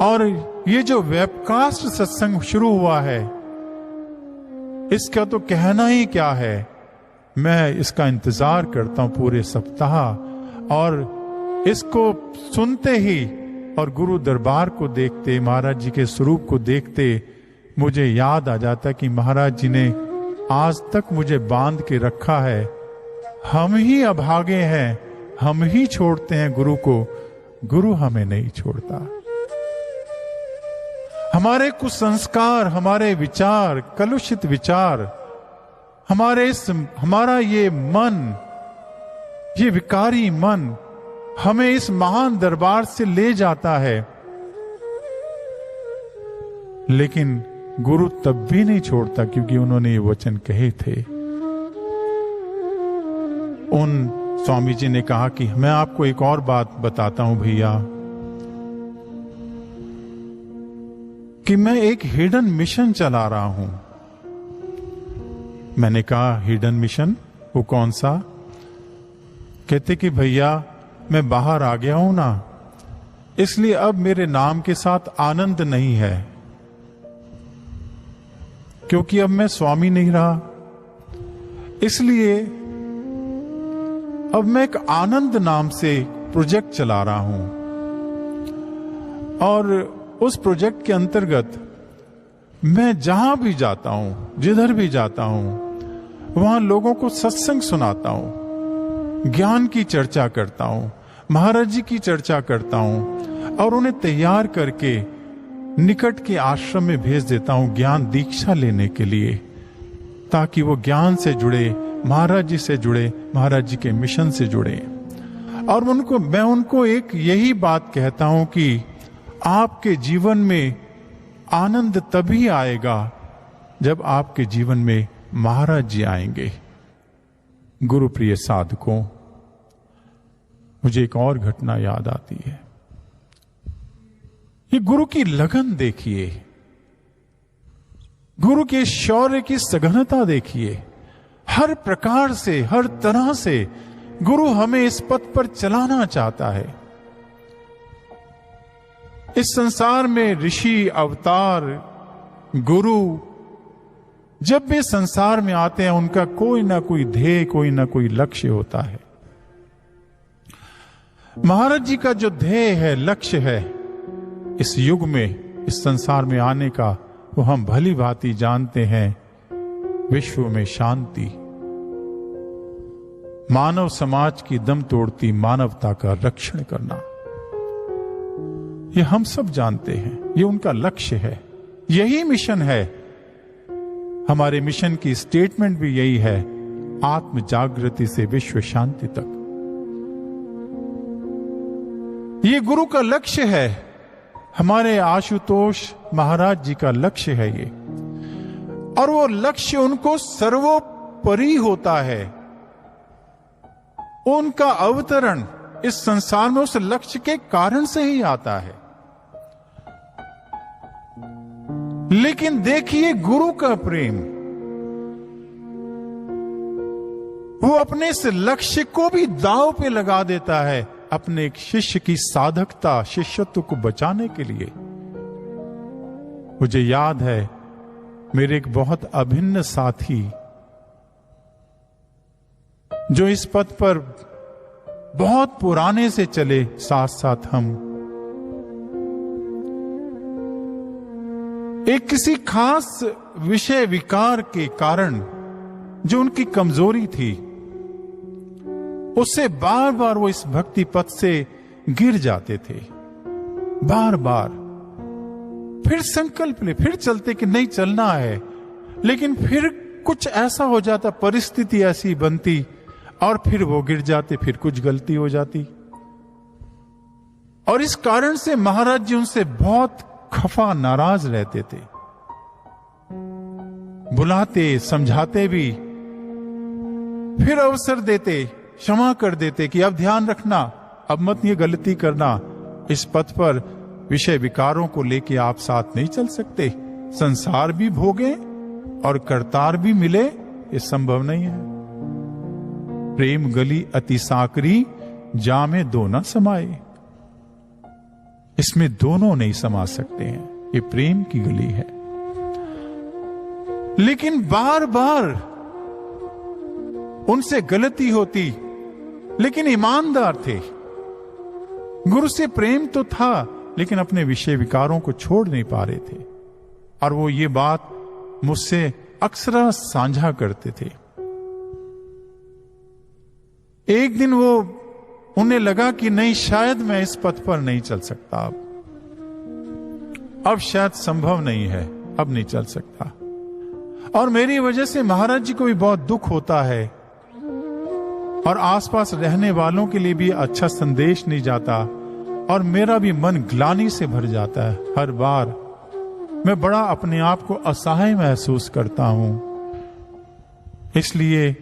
Speaker 1: और ये जो वेबकास्ट सत्संग शुरू हुआ है, इसका तो कहना ही क्या है। मैं इसका इंतजार करता हूं पूरे सप्ताह, और इसको सुनते ही और गुरु दरबार को देखते, महाराज जी के स्वरूप को देखते, मुझे याद आ जाता कि महाराज जी ने आज तक मुझे बांध के रखा है। हम ही अभागे हैं, हम ही छोड़ते हैं गुरु को, गुरु हमें नहीं छोड़ता। हमारे कुसंस्कार, हमारे विचार, कलुषित विचार, हमारा ये मन, ये विकारी मन हमें इस महान दरबार से ले जाता है। लेकिन गुरु तब भी नहीं छोड़ता, क्योंकि उन्होंने ये वचन कहे थे। उन स्वामी जी ने कहा कि मैं आपको एक और बात बताता हूं भैया, कि मैं एक हिडन मिशन चला रहा हूं। मैंने कहा हिडन मिशन, वो कौन सा? कहते कि भैया मैं बाहर आ गया हूं ना, इसलिए अब मेरे नाम के साथ आनंद नहीं है, क्योंकि अब मैं स्वामी नहीं रहा। इसलिए अब मैं एक आनंद नाम से प्रोजेक्ट चला रहा हूं, और उस प्रोजेक्ट के अंतर्गत मैं जहां भी जाता हूं, जिधर भी जाता हूं, वहां लोगों को सत्संग सुनाता हूं, ज्ञान की चर्चा करता हूं, महाराज जी की चर्चा करता हूं, और उन्हें तैयार करके निकट के आश्रम में भेज देता हूं ज्ञान दीक्षा लेने के लिए, ताकि वो ज्ञान से जुड़े, महाराज जी से जुड़े, महाराज जी के मिशन से जुड़े। और मैं उनको एक यही बात कहता हूं कि आपके जीवन में आनंद तभी आएगा जब आपके जीवन में महाराज जी आएंगे। गुरु प्रिय साधकों, मुझे एक और घटना याद आती है। ये गुरु की लगन देखिए, गुरु के शौर्य की सघनता देखिए। हर प्रकार से, हर तरह से गुरु हमें इस पथ पर चलाना चाहता है। इस संसार में ऋषि, अवतार, गुरु जब वे संसार में आते हैं, उनका कोई ना कोई ध्येय, कोई ना कोई लक्ष्य होता है। महाराज जी का जो ध्येय है, लक्ष्य है इस युग में, इस संसार में आने का, वो हम भली भांति जानते हैं। विश्व में शांति, मानव समाज की दम तोड़ती मानवता का रक्षण करना, ये हम सब जानते हैं। ये उनका लक्ष्य है, यही मिशन है। हमारे मिशन की स्टेटमेंट भी यही है, आत्म जागृति से विश्व शांति तक। ये गुरु का लक्ष्य है, हमारे आशुतोष महाराज जी का लक्ष्य है ये। और वो लक्ष्य उनको सर्वोपरि होता है। उनका अवतरण इस संसार में उस लक्ष्य के कारण से ही आता है। लेकिन देखिए गुरु का प्रेम, वो अपने इस लक्ष्य को भी दांव पे लगा देता है अपने एक शिष्य की साधकता, शिष्यत्व को बचाने के लिए। मुझे याद है, मेरे एक बहुत अभिन्न साथी जो इस पथ पर बहुत पुराने से चले साथ साथ हम, एक किसी खास विषय विकार के कारण जो उनकी कमजोरी थी, उससे बार बार वो इस भक्ति पथ से गिर जाते थे। बार बार फिर संकल्प ले, फिर चलते कि नहीं चलना है, लेकिन फिर कुछ ऐसा हो जाता, परिस्थिति ऐसी बनती और फिर वो गिर जाते, फिर कुछ गलती हो जाती। और इस कारण से महाराज जी उनसे बहुत खफा, नाराज रहते थे। बुलाते, समझाते भी, फिर अवसर देते, क्षमा कर देते कि अब ध्यान रखना, अब मत ये गलती करना, इस पथ पर विषय विकारों को लेके आप साथ नहीं चल सकते, संसार भी भोगे और करतार भी मिले, ये संभव नहीं है। प्रेम गली अति साकरी, जामे दो न समाये, इसमें दोनों नहीं समा सकते हैं, ये प्रेम की गली है। लेकिन बार बार उनसे गलती होती, लेकिन ईमानदार थे। गुरु से प्रेम तो था, लेकिन अपने विषय विकारों को छोड़ नहीं पा रहे थे। और वो ये बात मुझसे अक्सर साझा करते थे। एक दिन वो, उन्हें लगा कि नहीं, शायद मैं इस पथ पर नहीं चल सकता, अब शायद संभव नहीं है, अब नहीं चल सकता। और मेरी वजह से महाराज जी को भी बहुत दुख होता है और आसपास रहने वालों के लिए भी अच्छा संदेश नहीं जाता, और मेरा भी मन ग्लानि से भर जाता है। हर बार मैं बड़ा अपने आप को असहाय महसूस करता हूं। इसलिए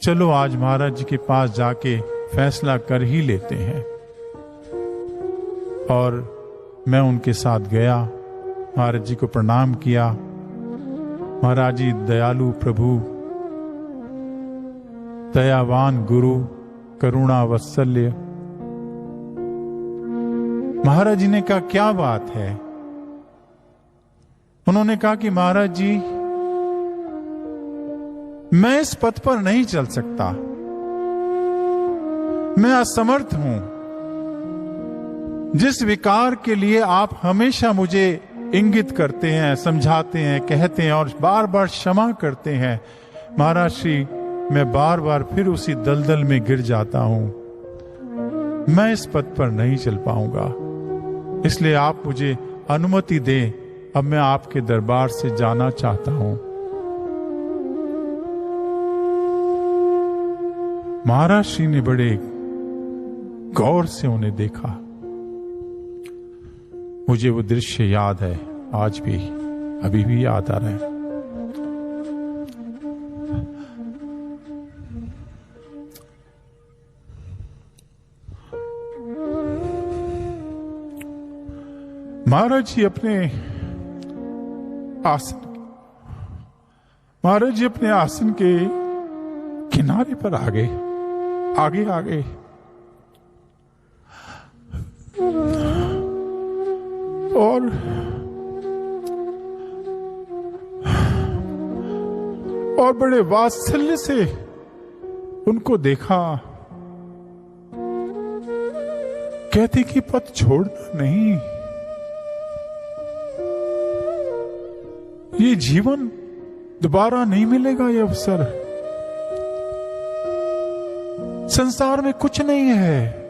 Speaker 1: चलो आज महाराज जी के पास जाके फैसला कर ही लेते हैं। और मैं उनके साथ गया, महाराज जी को प्रणाम किया। महाराज जी दयालु प्रभु, दयावान गुरु, करुणा वत्सल्य। महाराज जी ने कहा क्या बात है? उन्होंने कहा कि महाराज जी, मैं इस पथ पर नहीं चल सकता, मैं असमर्थ हूं। जिस विकार के लिए आप हमेशा मुझे इंगित करते हैं, समझाते हैं, कहते हैं और बार बार क्षमा करते हैं, महाराज श्री, मैं बार बार फिर उसी दलदल में गिर जाता हूं। मैं इस पथ पर नहीं चल पाऊंगा, इसलिए आप मुझे अनुमति दें, अब मैं आपके दरबार से जाना चाहता हूं। महाराज श्री ने बड़े गौर से उन्हें देखा। मुझे वो दृश्य याद है, आज भी, अभी भी याद आ रहा है। महाराज जी अपने आसन के किनारे पर आगे और बड़े वात्सल्य से उनको देखा। कहते कि पथ छोड़ना नहीं, ये जीवन दोबारा नहीं मिलेगा, ये अवसर। संसार में कुछ नहीं है,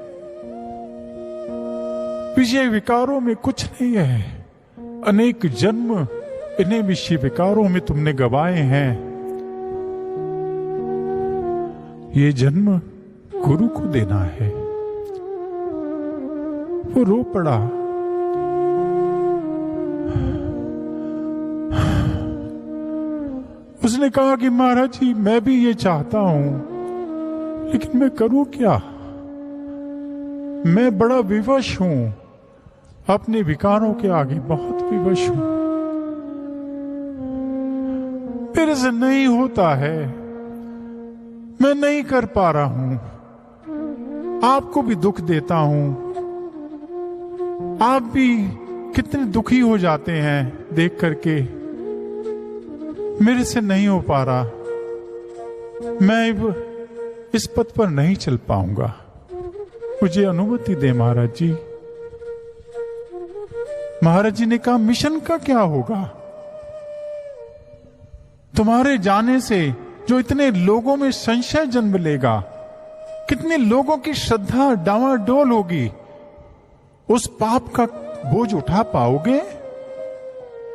Speaker 1: विषय विकारों में कुछ नहीं है। अनेक जन्म इन्हीं विषय विकारों में तुमने गवाए हैं। ये जन्म गुरु को देना है। वो रो पड़ा। उसने कहा कि महाराज जी, मैं भी ये चाहता हूं, लेकिन मैं करूं क्या? मैं बड़ा विवश हूं, अपने विकारों के आगे बहुत विवश हूं। मेरे से नहीं होता है, मैं नहीं कर पा रहा हूं। आपको भी दुख देता हूं, आप भी कितने दुखी हो जाते हैं देख करके। मेरे से नहीं हो पा रहा। मैं इस पथ पर नहीं चल पाऊंगा, मुझे अनुमति दे महाराज जी। महाराज जी ने कहा, मिशन का क्या होगा? तुम्हारे जाने से जो इतने लोगों में संशय जन्म लेगा, कितने लोगों की श्रद्धा डावाडोल होगी, उस पाप का बोझ उठा पाओगे?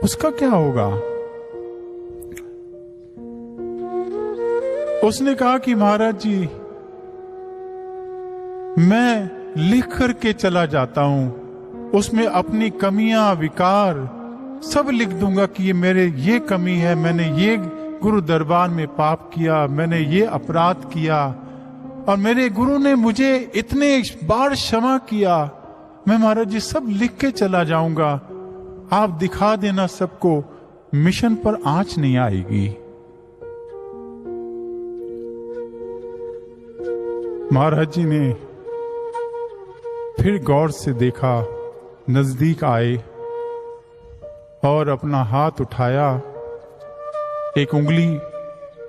Speaker 1: उसका क्या होगा? उसने कहा कि महाराज जी, मैं लिख करके चला जाता हूं, उसमें अपनी कमियां विकार सब लिख दूंगा कि ये मेरे ये कमी है, मैंने ये गुरु दरबार में पाप किया, मैंने ये अपराध किया और मेरे गुरु ने मुझे इतने बार क्षमा किया। मैं महाराज जी सब लिख के चला जाऊंगा, आप दिखा देना सबको, मिशन पर आंच नहीं आएगी। महाराज जी ने फिर गौर से देखा, नजदीक आए और अपना हाथ उठाया, एक उंगली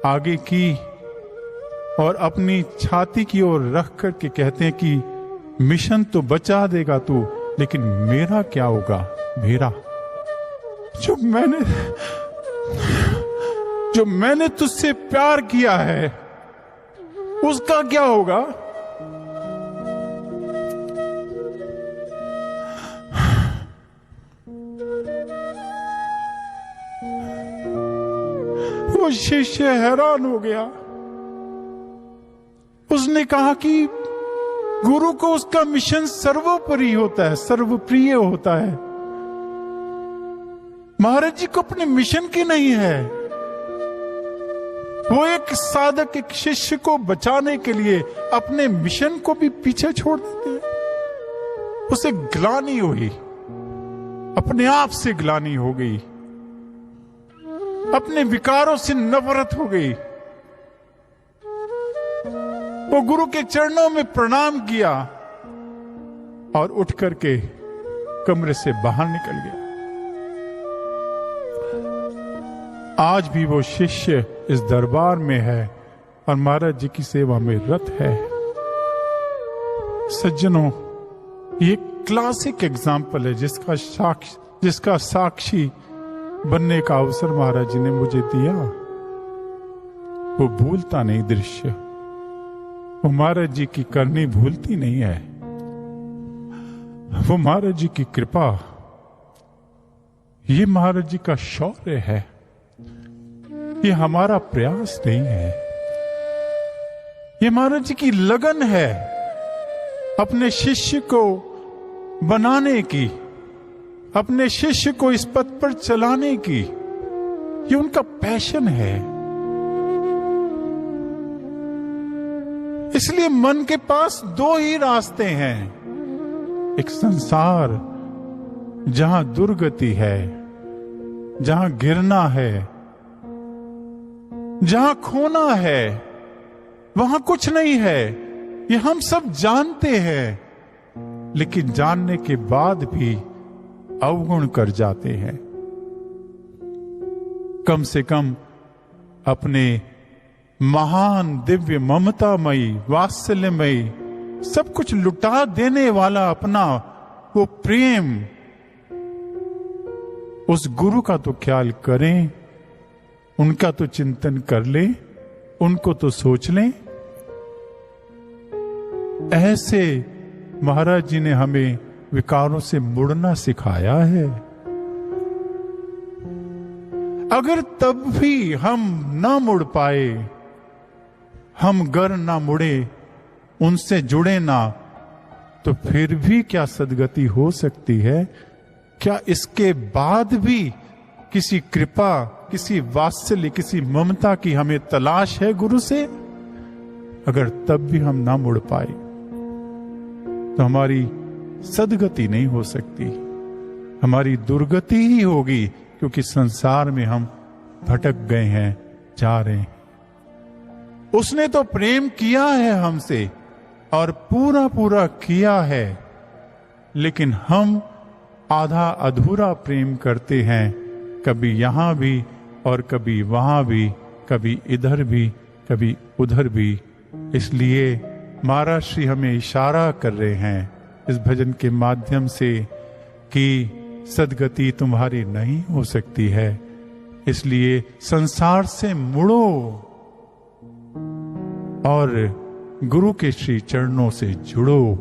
Speaker 1: आगे की और अपनी छाती की ओर रख करके कहते हैं कि मिशन तो बचा देगा तू, लेकिन मेरा क्या होगा? मेरा जो मैंने तुझसे प्यार किया है, उसका क्या होगा? वो शिष्य हैरान हो गया। उसने कहा कि गुरु को उसका मिशन सर्वोपरि होता है, सर्वप्रिय होता है। महाराज जी को अपने मिशन की नहीं है। वो एक साधक, एक शिष्य को बचाने के लिए अपने मिशन को भी पीछे छोड़ देते हैं। उसे ग्लानि हुई, अपने आप से ग्लानि हो गई, अपने विकारों से नफरत हो गई। वो गुरु के चरणों में प्रणाम किया और उठ करके कमरे से बाहर निकल गया। आज भी वो शिष्य इस दरबार में है और महाराज जी की सेवा में रत है। सज्जनों, ये क्लासिक एग्जाम्पल है जिसका साक्षी बनने का अवसर महाराज जी ने मुझे दिया। वो भूलता नहीं दृश्य, वो महाराज जी की करनी भूलती नहीं है। वो महाराज जी की कृपा, ये महाराज जी का शौर्य है, ये हमारा प्रयास नहीं है। ये महाराज जी की लगन है अपने शिष्य को बनाने की, अपने शिष्य को इस पथ पर चलाने की। ये उनका पैशन है। इसलिए मन के पास दो ही रास्ते हैं, एक संसार जहां दुर्गति है, जहां गिरना है, जहां खोना है, वहां कुछ नहीं है। ये हम सब जानते हैं, लेकिन जानने के बाद भी अवगुण कर जाते हैं। कम से कम अपने महान दिव्य ममतामयी वात्सल्यमयी सब कुछ लुटा देने वाला अपना वो प्रेम, उस गुरु का तो ख्याल करें, उनका तो चिंतन कर लें, उनको तो सोच लें। ऐसे महाराज जी ने हमें विकारों से मुड़ना सिखाया है। अगर तब भी हम ना मुड़ पाए, हम गर ना मुड़े, उनसे जुड़े ना, तो फिर भी क्या सदगति हो सकती है? क्या इसके बाद भी किसी कृपा, किसी वात्सल्य, किसी ममता की हमें तलाश है गुरु से? अगर तब भी हम ना मुड़ पाए तो हमारी सदगति नहीं हो सकती, हमारी दुर्गति ही होगी, क्योंकि संसार में हम भटक गए हैं, जा रहे हैं। उसने तो प्रेम किया है हमसे और पूरा पूरा किया है, लेकिन हम आधा अधूरा प्रेम करते हैं, कभी यहां भी और कभी वहां भी, कभी इधर भी, कभी उधर भी, इसलिए महाराज श्री हमें इशारा कर रहे हैं इस भजन के माध्यम से कि सदगति तुम्हारी नहीं हो सकती है, इसलिए संसार से मुड़ो और गुरु के श्री चरणों से जुड़ो,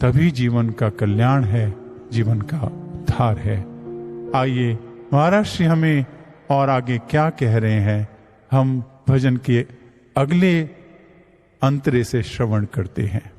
Speaker 1: तभी जीवन का कल्याण है, जीवन का उद्धार है। आइए महाराज श्री हमें और आगे क्या कह रहे हैं, हम भजन के अगले अंतरे से श्रवण करते हैं।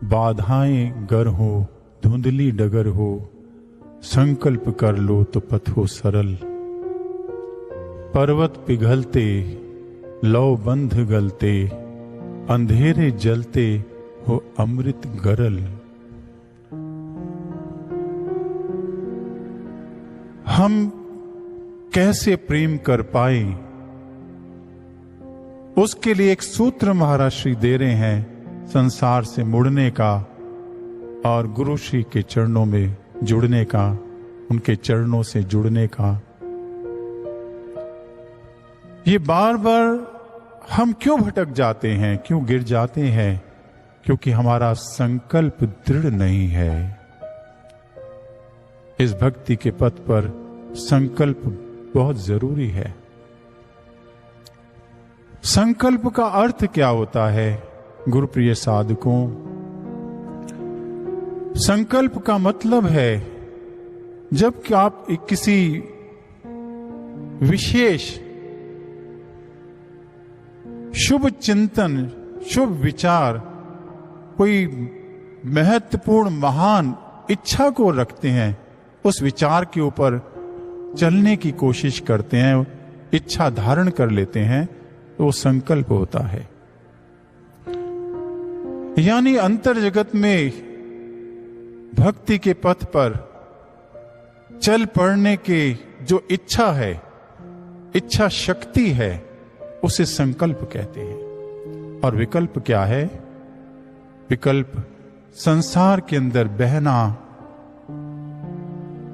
Speaker 1: बाधाएं गर हो, धुंधली डगर हो, संकल्प कर लो तो पथ हो सरल। पर्वत पिघलते, लौ बंध गलते, अंधेरे जलते हो अमृत गरल। हम कैसे प्रेम कर पाए, उसके लिए एक सूत्र महाराज श्री दे रहे हैं, संसार से मुड़ने का और गुरु श्री के चरणों में जुड़ने का, उनके चरणों से जुड़ने का। ये बार बार हम क्यों भटक जाते हैं, क्यों गिर जाते हैं? क्योंकि हमारा संकल्प दृढ़ नहीं है। इस भक्ति के पथ पर संकल्प बहुत जरूरी है। संकल्प का अर्थ क्या होता है गुरुप्रिय साधकों? संकल्प का मतलब है जब कि आप किसी विशेष शुभ चिंतन, शुभ विचार, कोई महत्वपूर्ण महान इच्छा को रखते हैं, उस विचार के ऊपर चलने की कोशिश करते हैं, इच्छा धारण कर लेते हैं, तो वो संकल्प होता है। यानी अंतर जगत में भक्ति के पथ पर चल पड़ने के जो इच्छा है, इच्छा शक्ति है, उसे संकल्प कहते हैं। और विकल्प क्या है? विकल्प संसार के अंदर बहना,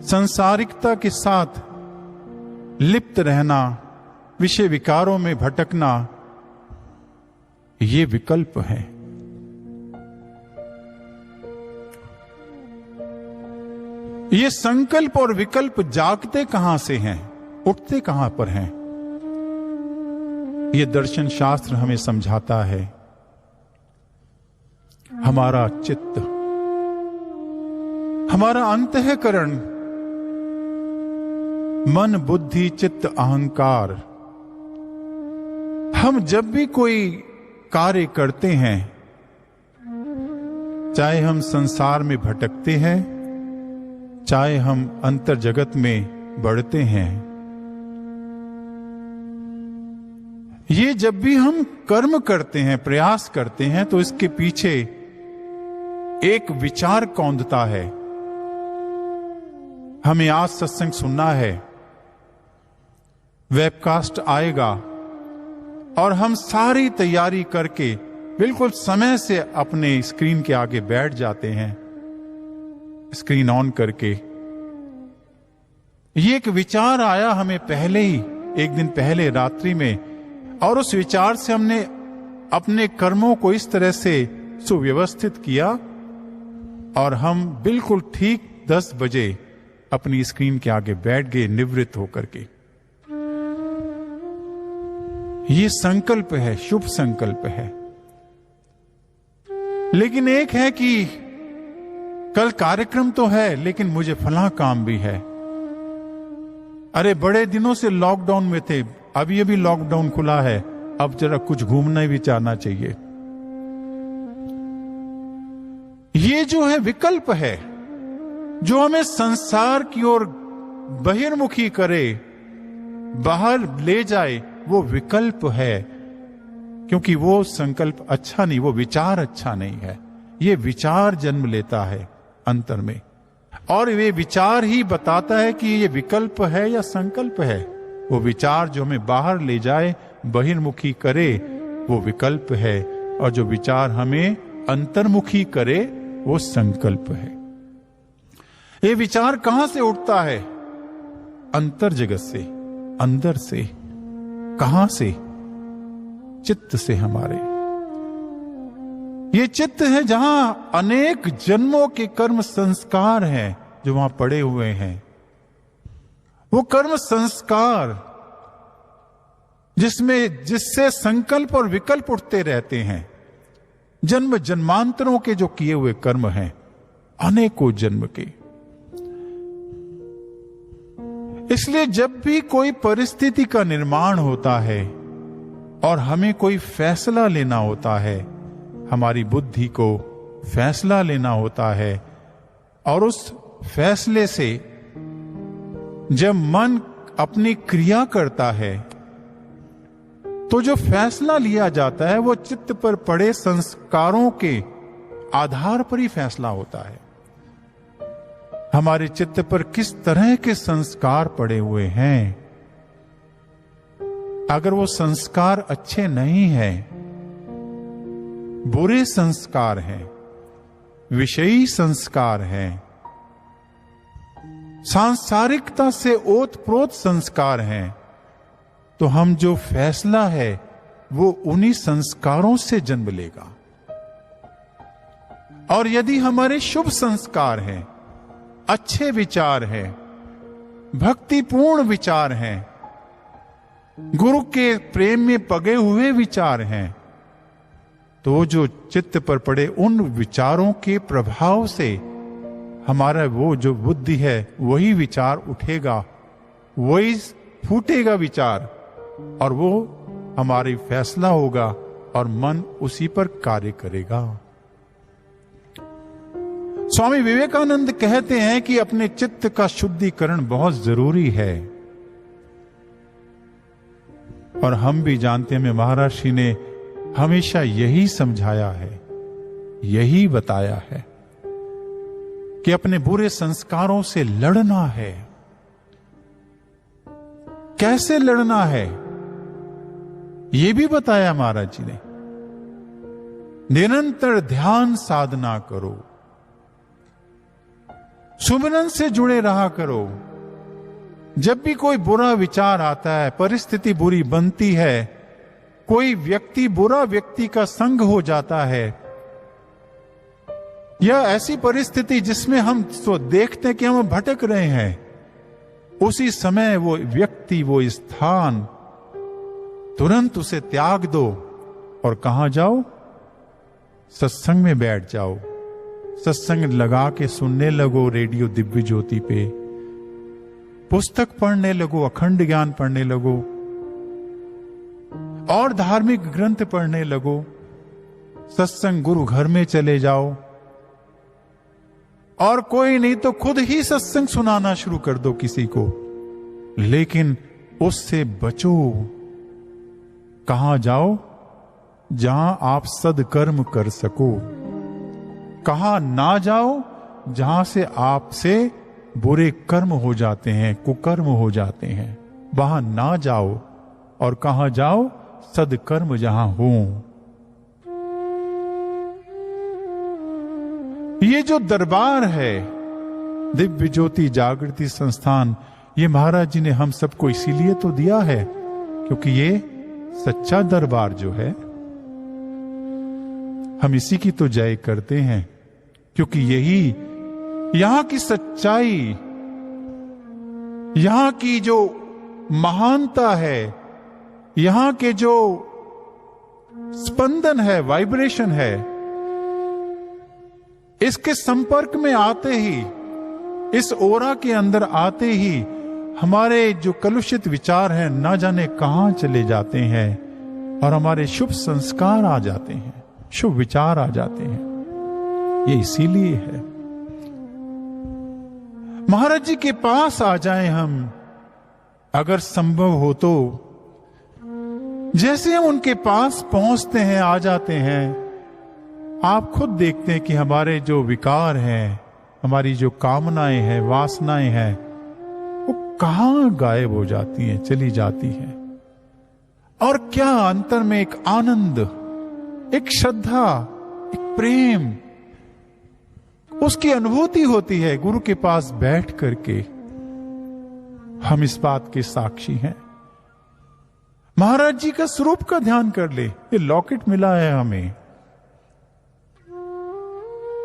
Speaker 1: संसारिकता के साथ लिप्त रहना, विषय विकारों में भटकना, ये विकल्प है। ये संकल्प और विकल्प जागते कहां से हैं, उठते कहां पर हैं? ये दर्शन शास्त्र हमें समझाता है। हमारा चित्त, हमारा अंतःकरण, मन, बुद्धि, चित्त, अहंकार, हम जब भी कोई कार्य करते हैं, चाहे हम संसार में भटकते हैं, चाहे हम अंतर जगत में बढ़ते हैं, ये जब भी हम कर्म करते हैं, प्रयास करते हैं, तो इसके पीछे एक विचार कौंधता है। हमें आज सत्संग सुनना है, वेबकास्ट आएगा, और हम सारी तैयारी करके बिल्कुल समय से अपने स्क्रीन के आगे बैठ जाते हैं, स्क्रीन ऑन करके। ये एक विचार आया हमें पहले ही, एक दिन पहले रात्रि में, और उस विचार से हमने अपने कर्मों को इस तरह से सुव्यवस्थित किया, और हम बिल्कुल ठीक 10 बजे अपनी स्क्रीन के आगे बैठ गए निवृत्त होकर के। ये संकल्प है, शुभ संकल्प है। लेकिन एक है कि कल कार्यक्रम तो है, लेकिन मुझे फलां काम भी है। अरे बड़े दिनों से लॉकडाउन में थे, अभी अभी लॉकडाउन खुला है, अब जरा कुछ घूमना भी चाहना चाहिए। ये जो है विकल्प है, जो हमें संसार की ओर बहिर्मुखी करे, बाहर ले जाए, वो विकल्प है। क्योंकि वो संकल्प अच्छा नहीं, वो विचार अच्छा नहीं है। ये विचार जन्म लेता है अंतर में, और ये विचार ही बताता है कि ये विकल्प है या संकल्प है। वो विचार जो हमें बाहर ले जाए, बहिर्मुखी करे, वो विकल्प है, और जो विचार हमें अंतर्मुखी करे, वो संकल्प है। ये विचार कहां से उठता है? अंतर जगत से, अंदर से। कहां से? चित्त से हमारे। ये चित्त है जहां अनेक जन्मों के कर्म संस्कार हैं, जो वहां पड़े हुए हैं। वो कर्म संस्कार जिससे संकल्प और विकल्प उठते रहते हैं, जन्म जन्मांतरों के जो किए हुए कर्म हैं, अनेकों जन्म के। इसलिए जब भी कोई परिस्थिति का निर्माण होता है और हमें कोई फैसला लेना होता है, हमारी बुद्धि को फैसला लेना होता है, और उस फैसले से जब मन अपनी क्रिया करता है, तो जो फैसला लिया जाता है वो चित्त पर पड़े संस्कारों के आधार पर ही फैसला होता है। हमारे चित्त पर किस तरह के संस्कार पड़े हुए हैं। अगर वो संस्कार अच्छे नहीं हैं, बुरे संस्कार हैं, विषयी संस्कार हैं, सांसारिकता से ओतप्रोत संस्कार हैं, तो हम जो फैसला है वो उन्हीं संस्कारों से जन्म लेगा। और यदि हमारे शुभ संस्कार हैं, अच्छे विचार हैं, भक्तिपूर्ण विचार हैं, गुरु के प्रेम में पगे हुए विचार हैं, तो जो चित्त पर पड़े उन विचारों के प्रभाव से हमारा वो जो बुद्धि है वही विचार उठेगा, वही फूटेगा विचार, और वो हमारी फैसला होगा और मन उसी पर कार्य करेगा। स्वामी विवेकानंद कहते हैं कि अपने चित्त का शुद्धिकरण बहुत जरूरी है, और हम भी जानते हैं, महर्षि ने हमेशा यही समझाया है, यही बताया है कि अपने बुरे संस्कारों से लड़ना है। कैसे लड़ना है ये भी बताया महाराज जी ने। निरंतर ध्यान साधना करो, सुमिरन से जुड़े रहा करो। जब भी कोई बुरा विचार आता है, परिस्थिति बुरी बनती है, कोई व्यक्ति बुरा व्यक्ति का संग हो जाता है, या ऐसी परिस्थिति जिसमें हम तो देखते हैं कि हम भटक रहे हैं, उसी समय वो व्यक्ति, वो स्थान, तुरंत उसे त्याग दो और कहां जाओ? सत्संग में बैठ जाओ। सत्संग लगा के सुनने लगो, रेडियो दिव्य ज्योति पे पुस्तक पढ़ने लगो, अखंड ज्ञान पढ़ने लगो, और धार्मिक ग्रंथ पढ़ने लगो। सत्संग गुरु घर में चले जाओ, और कोई नहीं तो खुद ही सत्संग सुनाना शुरू कर दो किसी को, लेकिन उससे बचो। कहां जाओ? जहां आप सदकर्म कर सको। कहां ना जाओ? जहां से आपसे बुरे कर्म हो जाते हैं, कुकर्म हो जाते हैं, वहां ना जाओ। और कहां जाओ? सदकर्म जहां हो। ये जो दरबार है दिव्य ज्योति जागृति संस्थान, ये महाराज जी ने हम सबको इसीलिए तो दिया है, क्योंकि ये सच्चा दरबार जो है, हम इसी की तो जय करते हैं, क्योंकि यही यहां की सच्चाई यहां की जो महानता है, यहां के जो स्पंदन है, वाइब्रेशन है, इसके संपर्क में आते ही, इस ओरा के अंदर आते ही हमारे जो कलुषित विचार हैं ना जाने कहां चले जाते हैं और हमारे शुभ संस्कार आ जाते हैं, शुभ विचार आ जाते हैं। ये इसीलिए है। महाराज जी के पास आ जाएं हम, अगर संभव हो तो। जैसे हम उनके पास पहुंचते हैं, आ जाते हैं, आप खुद देखते हैं कि हमारे जो विकार हैं, हमारी जो कामनाएं हैं, वासनाएं हैं, वो कहां गायब हो जाती हैं, चली जाती हैं। और क्या अंतर में एक आनंद, एक श्रद्धा, एक प्रेम, उसकी अनुभूति होती है गुरु के पास बैठ करके। हम इस बात के साक्षी हैं। महाराज जी का स्वरूप का ध्यान कर ले। ये लॉकेट मिला है हमें,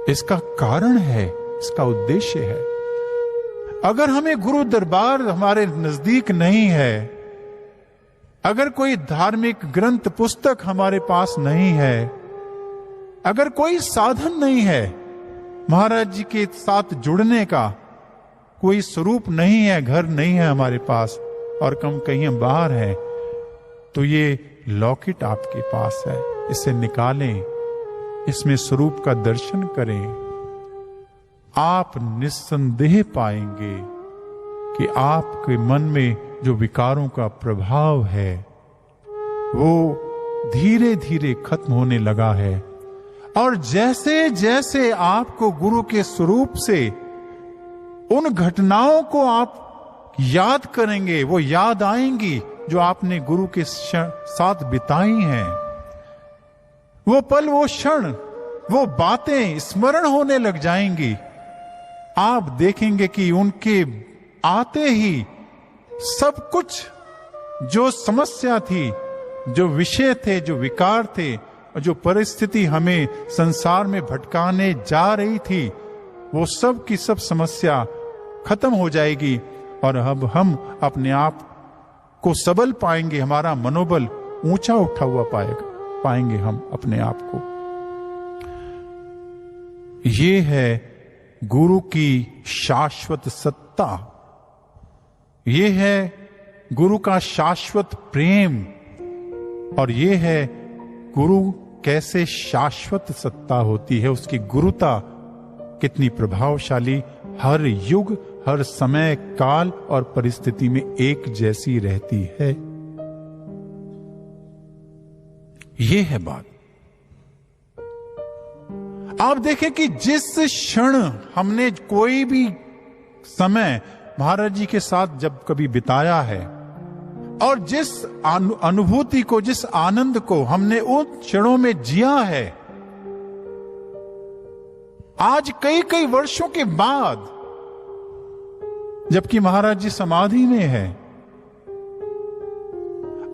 Speaker 1: इसका कारण है, इसका उद्देश्य है। अगर हमें गुरु दरबार हमारे नजदीक नहीं है, अगर कोई धार्मिक ग्रंथ पुस्तक हमारे पास नहीं है, अगर कोई साधन नहीं है महाराज जी के साथ जुड़ने का, कोई स्वरूप नहीं है, घर नहीं है हमारे पास, और कम कहीं हम बाहर हैं, तो ये लॉकेट आपके पास है, इसे निकालें, इसमें स्वरूप का दर्शन करें। आप निस्संदेह पाएंगे कि आपके मन में जो विकारों का प्रभाव है वो धीरे धीरे खत्म होने लगा है। और जैसे जैसे आपको गुरु के स्वरूप से उन घटनाओं को आप याद करेंगे, वो याद आएंगी जो आपने गुरु के साथ बिताई हैं। वो पल, वो क्षण, वो बातें स्मरण होने लग जाएंगी। आप देखेंगे कि उनके आते ही सब कुछ जो समस्या थी, जो विषय थे, जो विकार थे, जो परिस्थिति हमें संसार में भटकाने जा रही थी, वो सब की सब समस्या खत्म हो जाएगी। और अब हम अपने आप को सबल पाएंगे, हमारा मनोबल ऊंचा उठा हुआ पाएंगे हम अपने आप को। ये है गुरु की शाश्वत सत्ता, ये है गुरु का शाश्वत प्रेम, और ये है गुरु कैसे शाश्वत सत्ता होती है, उसकी गुरुता कितनी प्रभावशाली, हर युग, हर समय, काल और परिस्थिति में एक जैसी रहती है। ये है बात। आप देखें कि जिस क्षण हमने कोई भी समय महाराज जी के साथ जब कभी बिताया है, और जिस अनुभूति को, जिस आनंद को हमने उन क्षणों में जिया है, आज कई कई वर्षों के बाद, जबकि महाराज जी समाधि में है,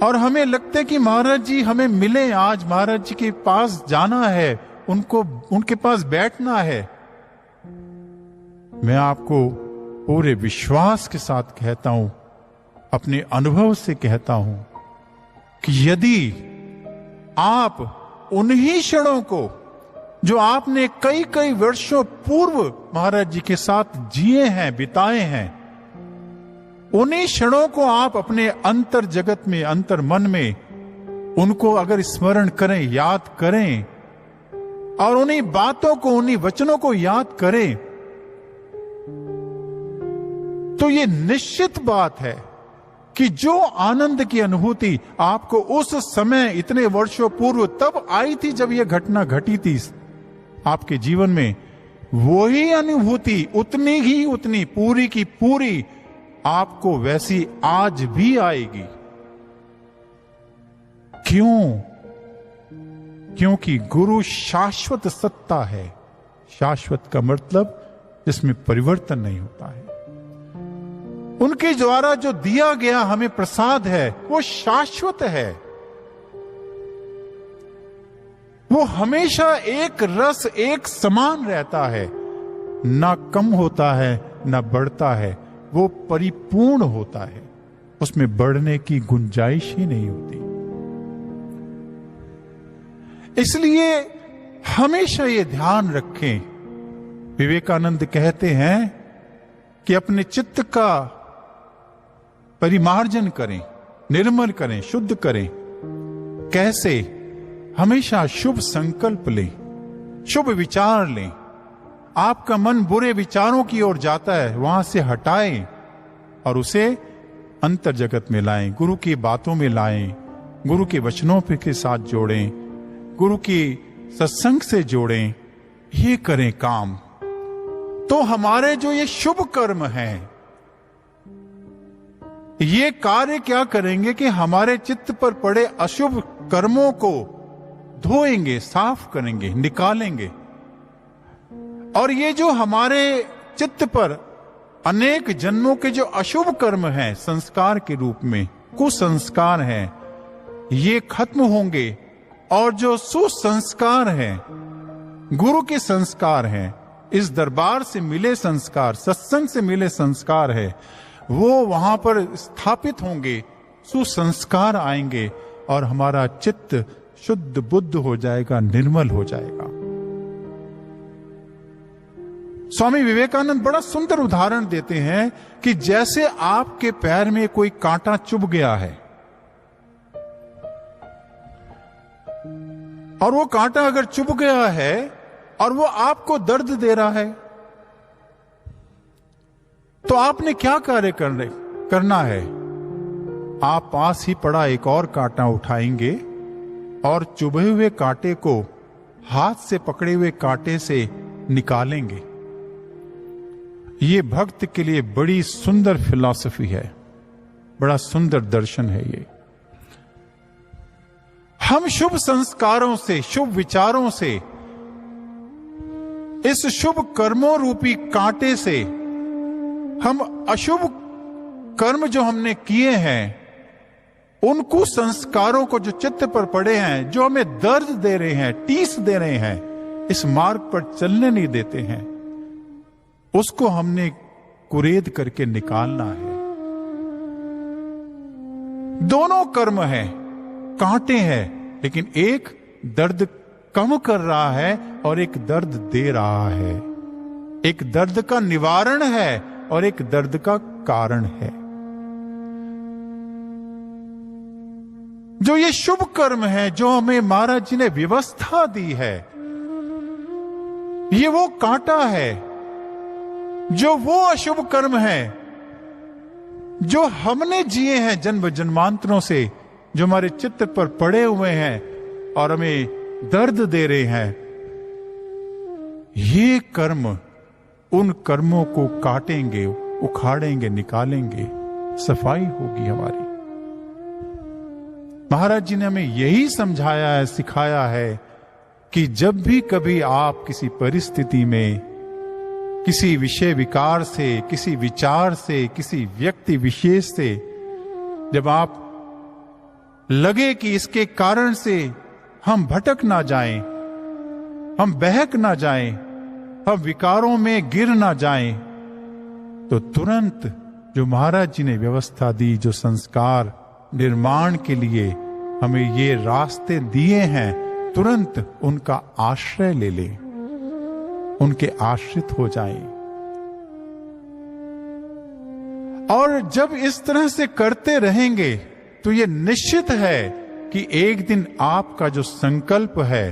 Speaker 1: और हमें लगता है कि महाराज जी हमें मिले, आज महाराज जी के पास जाना है, उनको, उनके पास बैठना है। मैं आपको पूरे विश्वास के साथ कहता हूं, अपने अनुभव से कहता हूं कि यदि आप उन्हीं क्षणों को जो आपने कई कई वर्षों पूर्व महाराज जी के साथ जिए हैं, बिताए हैं, उन्हीं क्षणों को आप अपने अंतर जगत में, अंतर मन में उनको अगर स्मरण करें, याद करें, और उन्हीं बातों को, उन्हीं वचनों को याद करें, तो ये निश्चित बात है कि जो आनंद की अनुभूति आपको उस समय इतने वर्षों पूर्व तब आई थी जब यह घटना घटी थी आपके जीवन में, वही अनुभूति उतनी पूरी की पूरी आपको वैसी आज भी आएगी। क्यों? क्योंकि गुरु शाश्वत सत्ता है। शाश्वत का मतलब जिसमें परिवर्तन नहीं होता है। उनके द्वारा जो दिया गया हमें प्रसाद है वो शाश्वत है। वो हमेशा एक रस, एक समान रहता है, ना कम होता है ना बढ़ता है, वो परिपूर्ण होता है, उसमें बढ़ने की गुंजाइश ही नहीं होती। इसलिए हमेशा ये ध्यान रखें, विवेकानंद कहते हैं कि अपने चित्त का परिमार्जन करें, निर्मल करें, शुद्ध करें। कैसे? हमेशा शुभ संकल्प लें, शुभ विचार लें। आपका मन बुरे विचारों की ओर जाता है, वहां से हटाएं और उसे अंतर जगत में लाएं, गुरु की बातों में लाएं, गुरु के वचनों के साथ जोड़ें, गुरु की सत्संग से जोड़ें। ये करें काम, तो हमारे जो ये शुभ कर्म हैं, ये कार्य क्या करेंगे कि हमारे चित्त पर पड़े अशुभ कर्मों को धोएंगे, साफ करेंगे, निकालेंगे। और ये जो हमारे चित्त पर अनेक जन्मों के जो अशुभ कर्म हैं, संस्कार के रूप में कुसंस्कार हैं, ये खत्म होंगे। और जो सुसंस्कार हैं, गुरु के संस्कार हैं, इस दरबार से मिले संस्कार, सत्संग से मिले संस्कार है, वो वहां पर स्थापित होंगे, सुसंस्कार आएंगे और हमारा चित्त शुद्ध बुद्ध हो जाएगा, निर्मल हो जाएगा। स्वामी विवेकानंद बड़ा सुंदर उदाहरण देते हैं कि जैसे आपके पैर में कोई कांटा चुभ गया है और वो कांटा अगर चुभ गया है और वो आपको दर्द दे रहा है, तो आपने क्या कार्य करना है? आप पास ही पड़ा एक और कांटा उठाएंगे और चुभे हुए कांटे को हाथ से पकड़े हुए कांटे से निकालेंगे। ये भक्त के लिए बड़ी सुंदर फिलॉसफी है, बड़ा सुंदर दर्शन है ये। हम शुभ संस्कारों से, शुभ विचारों से, इस शुभ कर्मों रूपी कांटे से हम अशुभ कर्म जो हमने किए हैं, उन कुसंस्कारों को जो चित्त पर पड़े हैं, जो हमें दर्द दे रहे हैं, टीस दे रहे हैं, इस मार्ग पर चलने नहीं देते हैं, उसको हमने कुरेद करके निकालना है। दोनों कर्म हैं, कांटे हैं, लेकिन एक दर्द कम कर रहा है और एक दर्द दे रहा है। एक दर्द का निवारण है और एक दर्द का कारण है। जो ये शुभ कर्म है, जो हमें महाराज जी ने व्यवस्था दी है, ये वो कांटा है। जो वो अशुभ कर्म है जो हमने जिए हैं जन्म जन्मांतरों से, जो हमारे चित्त पर पड़े हुए हैं और हमें दर्द दे रहे हैं, ये कर्म उन कर्मों को काटेंगे, उखाड़ेंगे, निकालेंगे, सफाई होगी हमारी। महाराज जी ने हमें यही समझाया है, सिखाया है कि जब भी कभी आप किसी परिस्थिति में, किसी विषय विकार से, किसी विचार से, किसी व्यक्ति विशेष से, जब आप लगे कि इसके कारण से हम भटक ना जाएं, हम बहक ना जाएं, हम विकारों में गिर ना जाएं, तो तुरंत जो महाराज जी ने व्यवस्था दी, जो संस्कार निर्माण के लिए हमें ये रास्ते दिए हैं, तुरंत उनका आश्रय ले लें, उनके आश्रित हो जाएं। और जब इस तरह से करते रहेंगे तो ये निश्चित है कि एक दिन आपका जो संकल्प है,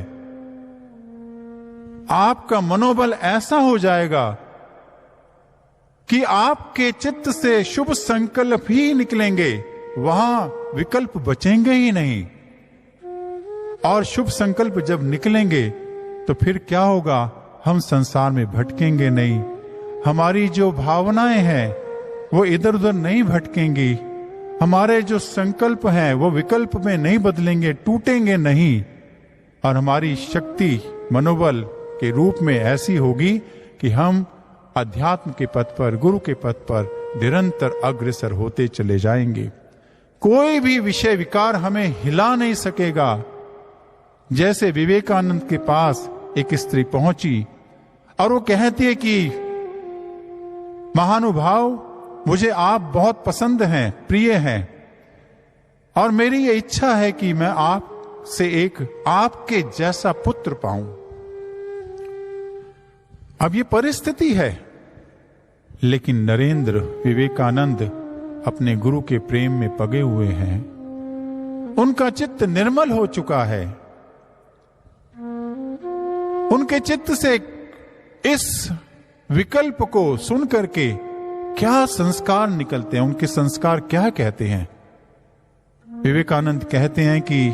Speaker 1: आपका मनोबल ऐसा हो जाएगा कि आपके चित्त से शुभ संकल्प ही निकलेंगे, वहां विकल्प बचेंगे ही नहीं। और शुभ संकल्प जब निकलेंगे तो फिर क्या होगा? हम संसार में भटकेंगे नहीं, हमारी जो भावनाएं हैं वो इधर उधर नहीं भटकेंगी, हमारे जो संकल्प हैं वो विकल्प में नहीं बदलेंगे, टूटेंगे नहीं, और हमारी शक्ति मनोबल के रूप में ऐसी होगी कि हम अध्यात्म के पथ पर, गुरु के पथ पर निरंतर अग्रसर होते चले जाएंगे। कोई भी विषय विकार हमें हिला नहीं सकेगा। जैसे विवेकानंद के पास एक स्त्री पहुंची और वो कहती है कि महानुभाव, मुझे आप बहुत पसंद हैं, प्रिय हैं, और मेरी ये इच्छा है कि मैं आपसे एक आपके जैसा पुत्र पाऊं। अब ये परिस्थिति है, लेकिन नरेंद्र विवेकानंद अपने गुरु के प्रेम में पगे हुए हैं। उनका चित्त निर्मल हो चुका है। उनके चित्त से इस विकल्प को सुन करके क्या संस्कार निकलते हैं, उनके संस्कार क्या कहते हैं। विवेकानंद कहते हैं कि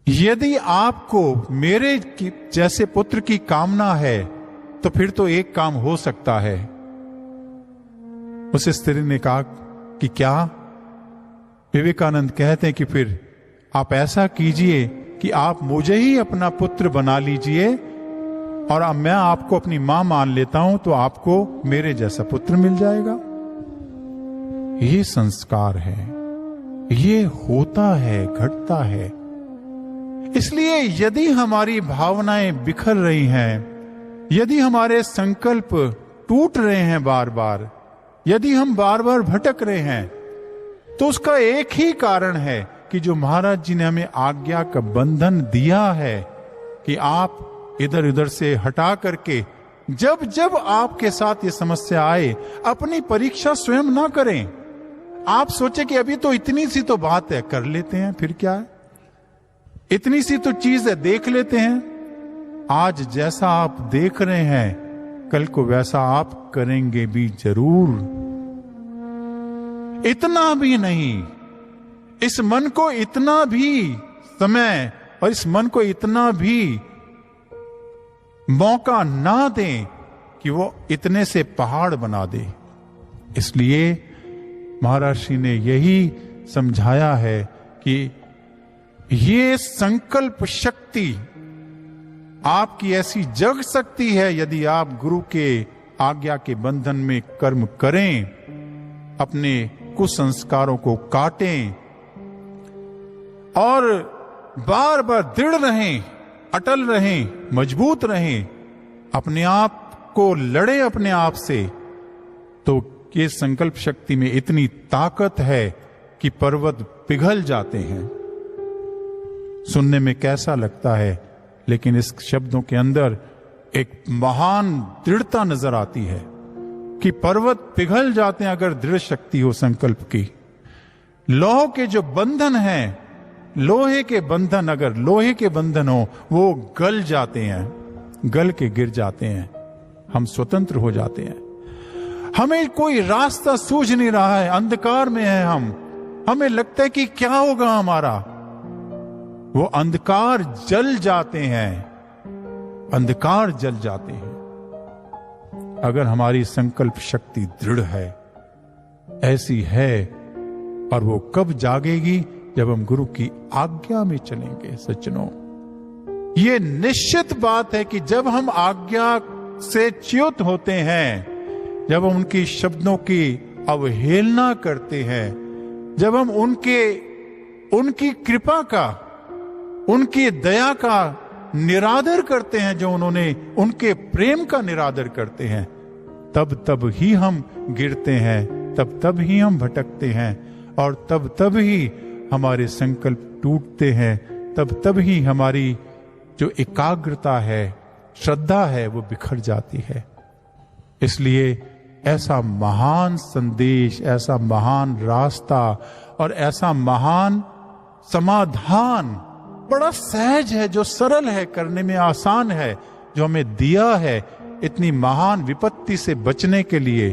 Speaker 1: यदि आपको मेरे जैसे पुत्र की कामना है तो फिर तो एक काम हो सकता है। उस स्त्री ने कहा कि क्या? विवेकानंद कहते हैं कि फिर आप ऐसा कीजिए कि आप मुझे ही अपना पुत्र बना लीजिए और अब मैं आपको अपनी मां मान लेता हूं, तो आपको मेरे जैसा पुत्र मिल जाएगा। ये संस्कार है, ये होता है, घटता है। इसलिए यदि हमारी भावनाएं बिखर रही हैं, यदि हमारे संकल्प टूट रहे हैं बार बार, यदि हम बार बार भटक रहे हैं, तो उसका एक ही कारण है कि जो महाराज जी ने हमें आज्ञा का बंधन दिया है कि आप इधर उधर से हटा करके जब जब आपके साथ ये समस्या आए अपनी परीक्षा स्वयं ना करें। आप सोचे कि अभी तो इतनी सी तो बात है, कर लेते हैं, फिर क्या है, इतनी सी तो चीज है, देख लेते हैं। आज जैसा आप देख रहे हैं कल को वैसा आप करेंगे भी जरूर। इतना भी नहीं, इस मन को इतना भी समय और इस मन को इतना भी मौका ना दें कि वो इतने से पहाड़ बना दे। इसलिए महाराज श्री ने यही समझाया है कि ये संकल्प शक्ति आपकी ऐसी जग सकती है यदि आप गुरु के आज्ञा के बंधन में कर्म करें, अपने कुसंस्कारों को काटें और बार बार दृढ़ रहें, अटल रहें, मजबूत रहें, अपने आप को लड़े अपने आप से। तो ये संकल्प शक्ति में इतनी ताकत है कि पर्वत पिघल जाते हैं। सुनने में कैसा लगता है, लेकिन इस शब्दों के अंदर एक महान दृढ़ता नजर आती है कि पर्वत पिघल जाते हैं अगर दृढ़ शक्ति हो संकल्प की। लौह के जो बंधन हैं, लोहे के बंधन, अगर लोहे के बंधन हो वो गल जाते हैं, गल के गिर जाते हैं, हम स्वतंत्र हो जाते हैं। हमें कोई रास्ता सूझ नहीं रहा है, अंधकार में है हम, हमें लगता है कि क्या होगा हमारा, वो अंधकार जल जाते हैं, अंधकार जल जाते हैं। अगर हमारी संकल्प शक्ति दृढ़ है, ऐसी है, और वो कब जागेगी? जब हम गुरु की आज्ञा में चलेंगे। सज्जनों, ये निश्चित बात है कि जब हम आज्ञा से च्युत होते हैं, जब हम उनकी शब्दों की अवहेलना करते हैं, जब हम उनकी कृपा का, उनकी दया का निरादर करते हैं, जो उन्होंने उनके प्रेम का निरादर करते हैं, तब ही हम गिरते हैं, तब ही हम भटकते हैं, और तब ही हमारे संकल्प टूटते हैं, तब ही हमारी जो एकाग्रता है, श्रद्धा है, वो बिखर जाती है। इसलिए ऐसा महान संदेश, ऐसा महान रास्ता और ऐसा महान समाधान बड़ा सहज है, जो सरल है, करने में आसान है, जो हमें दिया है इतनी महान विपत्ति से बचने के लिए।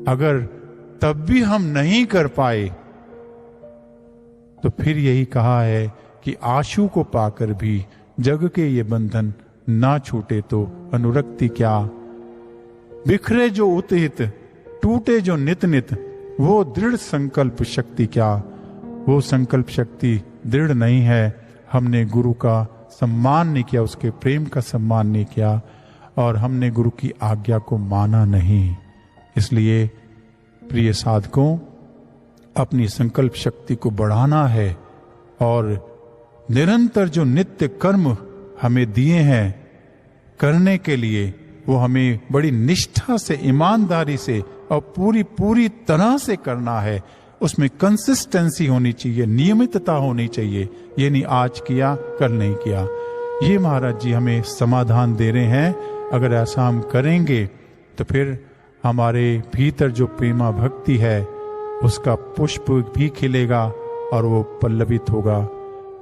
Speaker 1: अगर तब भी हम नहीं कर पाए तो फिर यही कहा है कि आशु को पाकर भी जग के ये बंधन ना छूटे तो अनुरक्ति क्या। बिखरे जो उतहित, टूटे जो नित नित, वो दृढ़ संकल्प शक्ति क्या। वो संकल्प शक्ति दृढ़ नहीं है। हमने गुरु का सम्मान नहीं किया, उसके प्रेम का सम्मान नहीं किया, और हमने गुरु की आज्ञा को माना नहीं। इसलिए प्रिय साधकों, अपनी संकल्प शक्ति को बढ़ाना है और निरंतर जो नित्य कर्म हमें दिए हैं करने के लिए वो हमें बड़ी निष्ठा से, ईमानदारी से और पूरी तरह से करना है। उसमें कंसिस्टेंसी होनी चाहिए, नियमितता होनी चाहिए। ये नहीं आज किया कल नहीं किया। ये महाराज जी हमें समाधान दे रहे हैं। अगर ऐसा हम करेंगे तो फिर हमारे भीतर जो प्रेमा भक्ति है उसका पुष्प भी खिलेगा और वो पल्लवित होगा।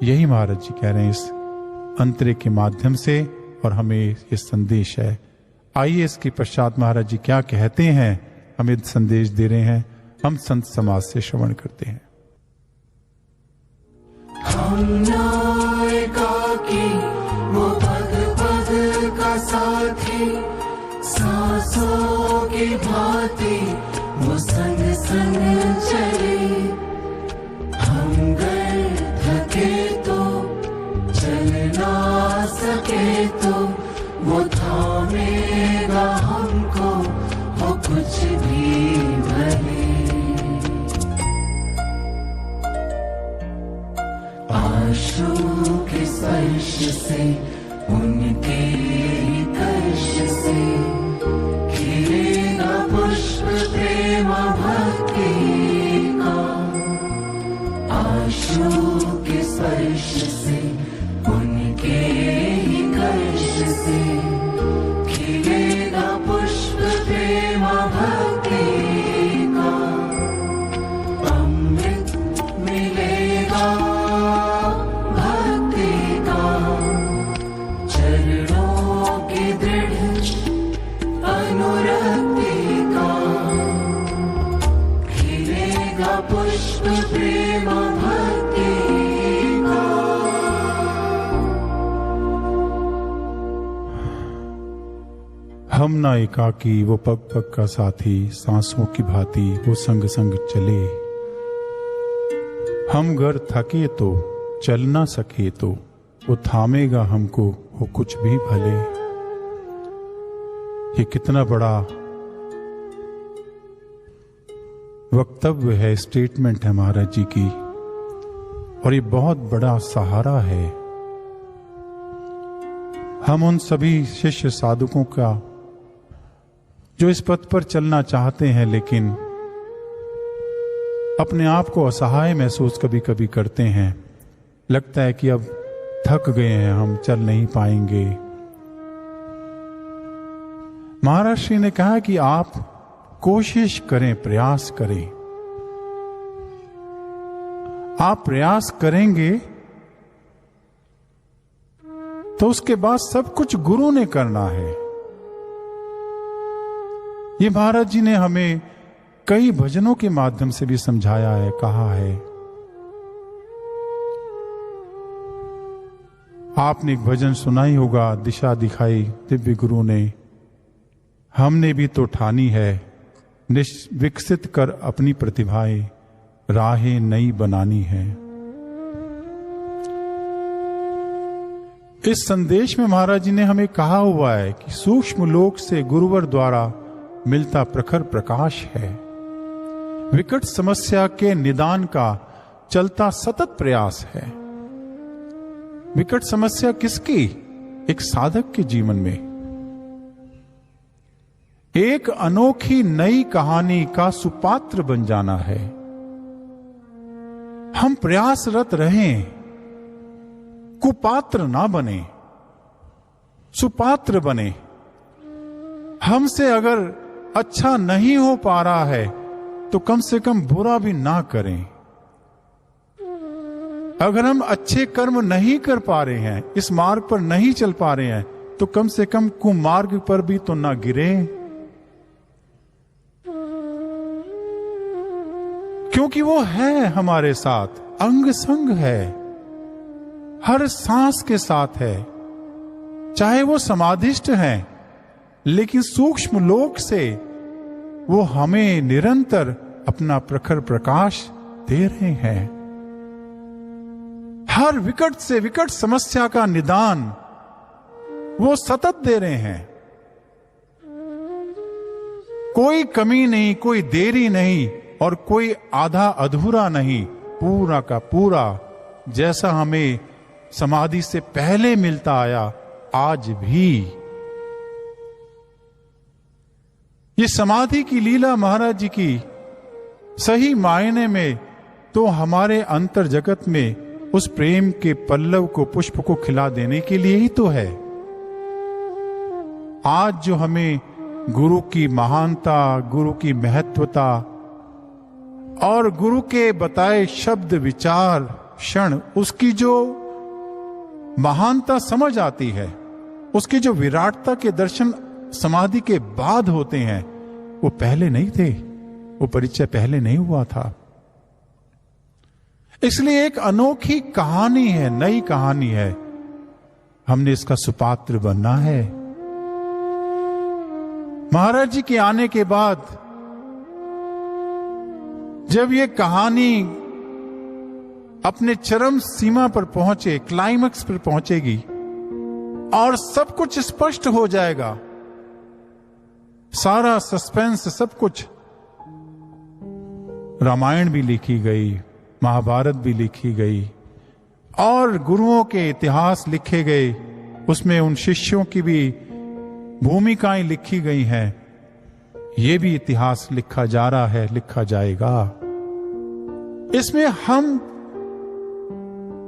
Speaker 1: यही महाराज जी कह रहे हैं इस अंतरे के माध्यम से, और हमें ये संदेश है। आइए इसके पश्चात महाराज जी क्या कहते हैं, हमें संदेश दे रहे हैं, हम संत समाज से श्रवण करते हैं।
Speaker 2: हम ना एकाकी, वो पग पग का साथी, सांसों की भांति वो संग संग चले। हम गए थके तो चल ना सके तो वो थामेगा हमको, हो कुछ भी भले। आंसू के स्पर्श से, उनके ही कर्श से खिलेगा पुष्प प्रेम भक्ति का। आंसू के स्पर्श से, उनके ही कर्श से खिलेगा पुष्प प्रेम भक्ति का। अमृत मिलेगा पुष्प प्रेम भक्ति का।
Speaker 1: हम ना एकाकी, वो पग पग का साथी, सांसों की भांति वो संग संग चले। हम घर थके तो चल ना सके तो वो थामेगा हमको, वो कुछ भी भले। ये कितना बड़ा वक्तव्य है, स्टेटमेंट है महाराज जी की, और ये बहुत बड़ा सहारा है। हम उन सभी शिष्य साधुकों का जो इस पथ पर चलना चाहते हैं लेकिन अपने आप को असहाय महसूस कभी कभी करते हैं। लगता है कि अब थक गए हैं, हम चल नहीं पाएंगे। महाराज श्री ने कहा कि आप कोशिश करें, प्रयास करें। आप प्रयास करेंगे तो उसके बाद सब कुछ गुरु ने करना है। ये महाराज जी ने हमें कई भजनों के माध्यम से भी समझाया है, कहा है। आपने एक भजन सुना ही होगा, दिशा दिखाई दिव्य गुरु ने, हमने भी तो ठानी है, विकसित कर अपनी प्रतिभाएं, राहें नई बनानी है। इस संदेश में महाराज जी ने हमें कहा हुआ है कि सूक्ष्म लोक से गुरुवर द्वारा मिलता प्रखर प्रकाश है। विकट समस्या के निदान का चलता सतत प्रयास है। विकट समस्या किसकी? एक साधक के जीवन में एक अनोखी नई कहानी का सुपात्र बन जाना है। हम प्रयासरत रहें, कुपात्र ना बने, सुपात्र बने। हमसे अगर अच्छा नहीं हो पा रहा है तो कम से कम बुरा भी ना करें। अगर हम अच्छे कर्म नहीं कर पा रहे हैं, इस मार्ग पर नहीं चल पा रहे हैं, तो कम से कम कुमार्ग पर भी तो ना गिरे। क्योंकि वो है हमारे साथ, अंग संग है, हर सांस के साथ है। चाहे वो समाधिष्ट हैं, लेकिन सूक्ष्म लोक से वो हमें निरंतर अपना प्रखर प्रकाश दे रहे हैं। हर विकट से विकट समस्या का निदान वो सतत दे रहे हैं। कोई कमी नहीं, कोई देरी नहीं और कोई आधा अधूरा नहीं, पूरा का पूरा जैसा हमें समाधि से पहले मिलता आया आज भी ये समाधि की लीला महाराज जी की सही मायने में तो हमारे अंतर जगत में उस प्रेम के पल्लव को, पुष्प को खिला देने के लिए ही तो है। आज जो हमें गुरु की महानता, गुरु की महत्वता और गुरु के बताए शब्द, विचार, क्षण, उसकी जो महानता समझ आती है, उसकी जो विराटता के दर्शन समाधि के बाद होते हैं, वो पहले नहीं थे, वो परिचय पहले नहीं हुआ था। इसलिए एक अनोखी कहानी है, नई कहानी है, हमने इसका सुपात्र बनना है। महाराज जी के आने के बाद जब ये कहानी अपने चरम सीमा पर पहुंचे, क्लाइमैक्स पर पहुंचेगी और सब कुछ स्पष्ट हो जाएगा, सारा सस्पेंस, सब कुछ, रामायण भी लिखी गई, महाभारत भी लिखी गई और गुरुओं के इतिहास लिखे गए, उसमें उन शिष्यों की भी भूमिकाएं लिखी गई हैं। ये भी इतिहास लिखा जा रहा है, लिखा जाएगा। इसमें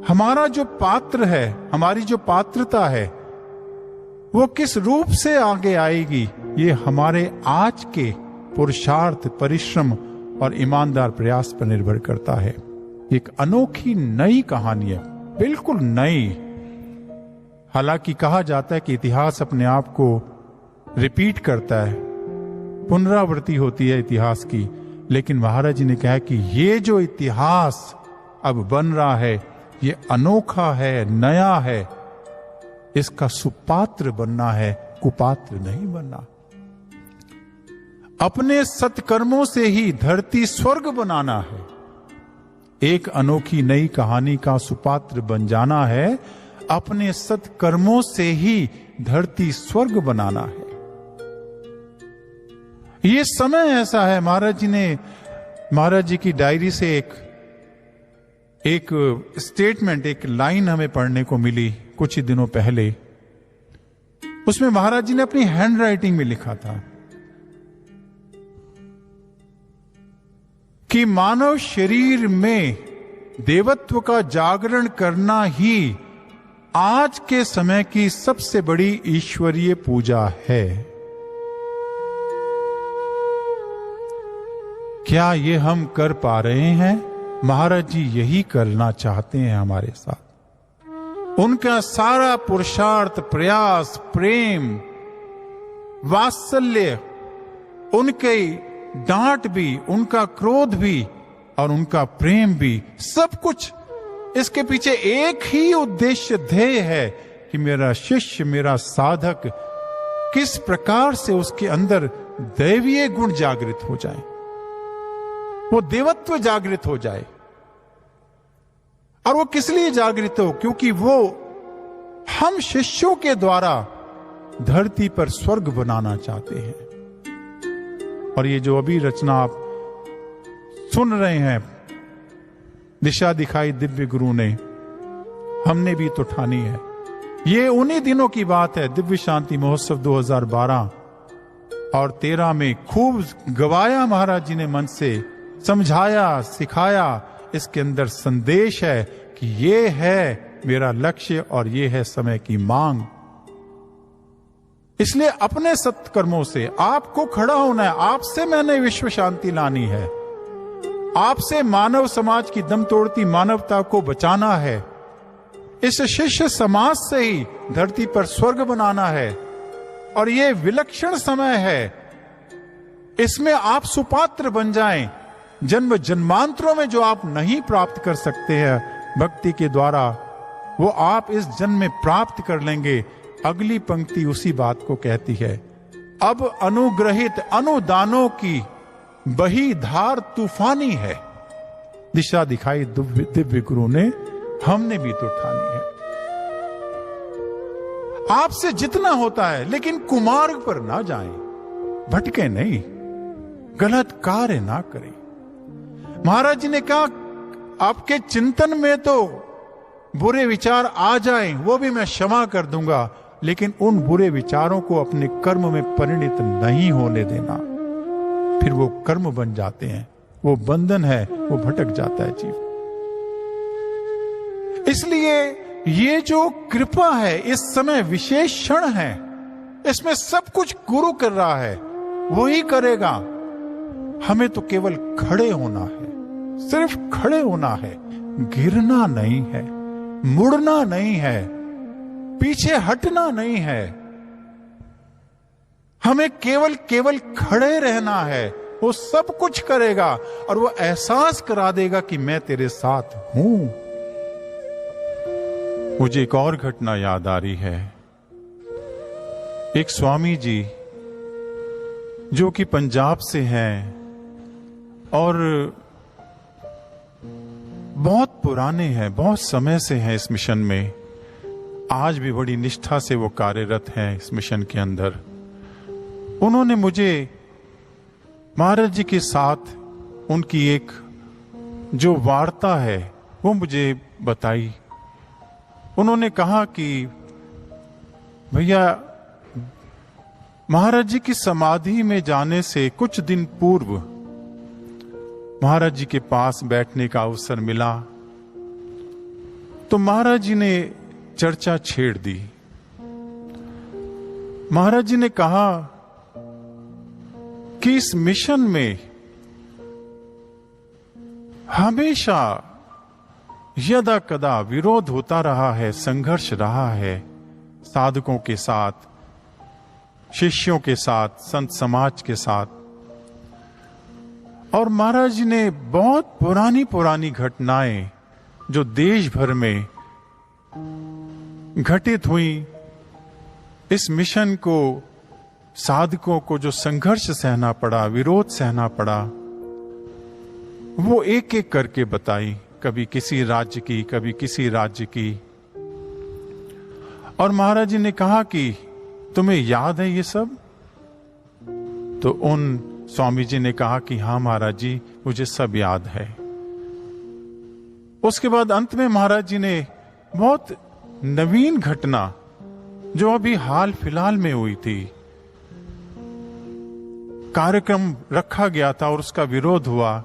Speaker 1: हमारा जो पात्र है, हमारी जो पात्रता है, वो किस रूप से आगे आएगी, ये हमारे आज के पुरुषार्थ, परिश्रम और ईमानदार प्रयास पर निर्भर करता है। एक अनोखी नई कहानी है, बिल्कुल नई। हालांकि कहा जाता है कि इतिहास अपने आप को रिपीट करता है, पुनरावृत्ति होती है इतिहास की, लेकिन महाराज जी ने कहा कि ये जो इतिहास अब बन रहा है, ये अनोखा है, नया है, इसका सुपात्र बनना है, कुपात्र नहीं बनना। अपने सत्कर्मों से ही धरती स्वर्ग बनाना है। एक अनोखी नई कहानी का सुपात्र बन जाना है, अपने सत्कर्मों से ही धरती स्वर्ग बनाना है। ये समय ऐसा है, महाराज जी की डायरी से एक स्टेटमेंट, एक लाइन हमें पढ़ने को मिली कुछ ही दिनों पहले। उसमें महाराज जी ने अपनी हैंड राइटिंग में लिखा था कि मानव शरीर में देवत्व का जागरण करना ही आज के समय की सबसे बड़ी ईश्वरीय पूजा है। क्या ये हम कर पा रहे हैं? महाराज जी यही करना चाहते हैं हमारे साथ। उनका सारा पुरुषार्थ, प्रयास, प्रेम, वात्सल्य, उनके डांट भी, उनका क्रोध भी और उनका प्रेम भी, सब कुछ इसके पीछे एक ही उद्देश्य, ध्येय है कि मेरा शिष्य, मेरा साधक किस प्रकार से उसके अंदर दैवीय गुण जागृत हो जाए, वो देवत्व जागृत हो जाए। और वो किस लिए जागृत हो? क्योंकि वो हम शिष्यों के द्वारा धरती पर स्वर्ग बनाना चाहते हैं। और ये जो अभी रचना आप सुन रहे हैं, दिशा दिखाई दिव्य गुरु ने, हमने भी तो ठानी है। ये उन्हीं दिनों की बात है, दिव्य शांति महोत्सव 2012 और 13 में खूब गवाया महाराज जी ने मन से, समझाया, सिखाया। इसके अंदर संदेश है कि ये है मेरा लक्ष्य और ये है समय की मांग। इसलिए अपने सत्कर्मों से आपको खड़ा होना है। आपसे मैंने विश्व शांति लानी है, आपसे मानव समाज की दम तोड़ती मानवता को बचाना है। इस शिष्य समाज से ही धरती पर स्वर्ग बनाना है। और ये विलक्षण समय है, इसमें आप सुपात्र बन जाएं। जन्म जन्मांतरों में जो आप नहीं प्राप्त कर सकते हैं भक्ति के द्वारा, वो आप इस जन्म में प्राप्त कर लेंगे। अगली पंक्ति उसी बात को कहती है, अब अनुग्रहित अनुदानों की बही धार तूफानी है। दिशा दिखाई दिव्य गुरु ने, हमने भी तो ठानी है। आपसे जितना होता है, लेकिन कुमार्ग पर ना जाएं, भटके नहीं, गलत कार्य ना करें। महाराज जी ने कहा आपके चिंतन में तो बुरे विचार आ जाएं, वो भी मैं क्षमा कर दूंगा, लेकिन उन बुरे विचारों को अपने कर्म में परिणित नहीं होने देना। फिर वो कर्म बन जाते हैं, वो बंधन है, वो भटक जाता है जीव। इसलिए ये जो कृपा है, इस समय विशेष क्षण है, इसमें सब कुछ गुरु कर रहा है, वही करेगा। हमें तो केवल खड़े होना है, सिर्फ खड़े होना है, गिरना नहीं है, मुड़ना नहीं है, पीछे हटना नहीं है। हमें केवल खड़े रहना है। वो सब कुछ करेगा और वो एहसास करा देगा कि मैं तेरे साथ हूं। मुझे एक और घटना याद आ रही है। एक स्वामी जी जो कि पंजाब से हैं और बहुत पुराने हैं, बहुत समय से हैं इस मिशन में, आज भी बड़ी निष्ठा से वो कार्यरत हैं इस मिशन के अंदर। उन्होंने मुझे महाराज जी के साथ उनकी एक जो वार्ता है वो मुझे बताई। उन्होंने कहा कि भैया, महाराज जी की समाधि में जाने से कुछ दिन पूर्व महाराज जी के पास बैठने का अवसर मिला, तो महाराज जी ने चर्चा छेड़ दी। महाराज जी ने कहा कि इस मिशन में हमेशा यदा कदा विरोध होता रहा है, संघर्ष रहा है साधकों के साथ, शिष्यों के साथ, संत समाज के साथ। और महाराज जी ने बहुत पुरानी पुरानी घटनाएं जो देश भर में घटित हुई, इस मिशन को, साधकों को जो संघर्ष सहना पड़ा, विरोध सहना पड़ा, वो एक एक करके बताई। कभी किसी राज्य की, कभी किसी राज्य की। और महाराज जी ने कहा कि तुम्हें याद है ये सब? तो उन स्वामी जी ने कहा कि हाँ महाराज जी, मुझे सब याद है। उसके बाद अंत में महाराज जी ने बहुत नवीन घटना जो अभी हाल फिलहाल में हुई थी, कार्यक्रम रखा गया था और उसका विरोध हुआ,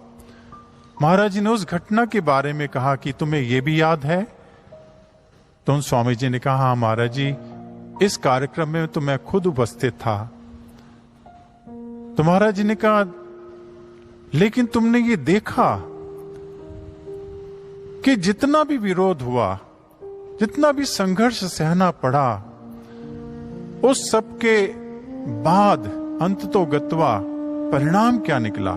Speaker 1: महाराज जी ने उस घटना के बारे में कहा कि तुम्हें यह भी याद है? तो उन स्वामी जी ने कहा हाँ महाराज जी, इस कार्यक्रम में तो मैं खुद उपस्थित था। तो महाराज जी ने कहा लेकिन तुमने ये देखा कि जितना भी विरोध हुआ, जितना भी संघर्ष सहना पड़ा, उस सब के बाद अंततोगत्वा परिणाम क्या निकला?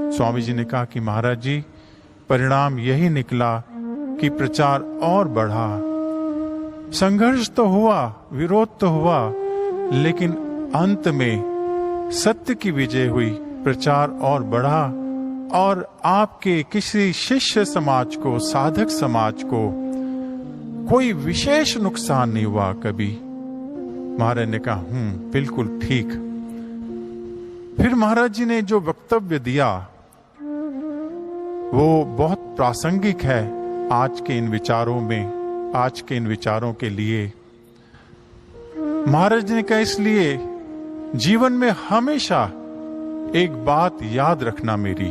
Speaker 1: स्वामी जी ने कहा कि महाराज जी, परिणाम यही निकला कि प्रचार और बढ़ा। संघर्ष तो हुआ, विरोध तो हुआ, लेकिन अंत में सत्य की विजय हुई, प्रचार और बढ़ा। और आपके किसी शिष्य समाज को, साधक समाज को कोई विशेष नुकसान नहीं हुआ कभी। महाराज ने कहा बिल्कुल ठीक। फिर महाराज जी ने जो वक्तव्य दिया वो बहुत प्रासंगिक है आज के इन विचारों में, आज के इन विचारों के लिए। महाराज जी ने कहा इसलिए जीवन में हमेशा एक बात याद रखना मेरी,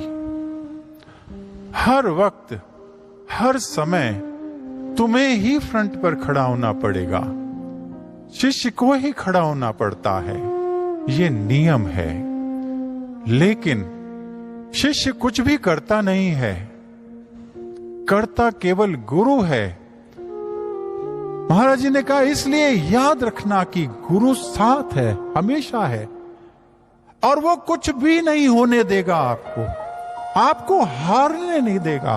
Speaker 1: हर वक्त, हर समय तुम्हें ही फ्रंट पर खड़ा होना पड़ेगा, शिष्य को ही खड़ा होना पड़ता है, ये नियम है। लेकिन शिष्य कुछ भी करता नहीं है, करता केवल गुरु है। महाराज जी ने कहा इसलिए याद रखना कि गुरु साथ है, हमेशा है, और वो कुछ भी नहीं होने देगा आपको, आपको हारने नहीं देगा।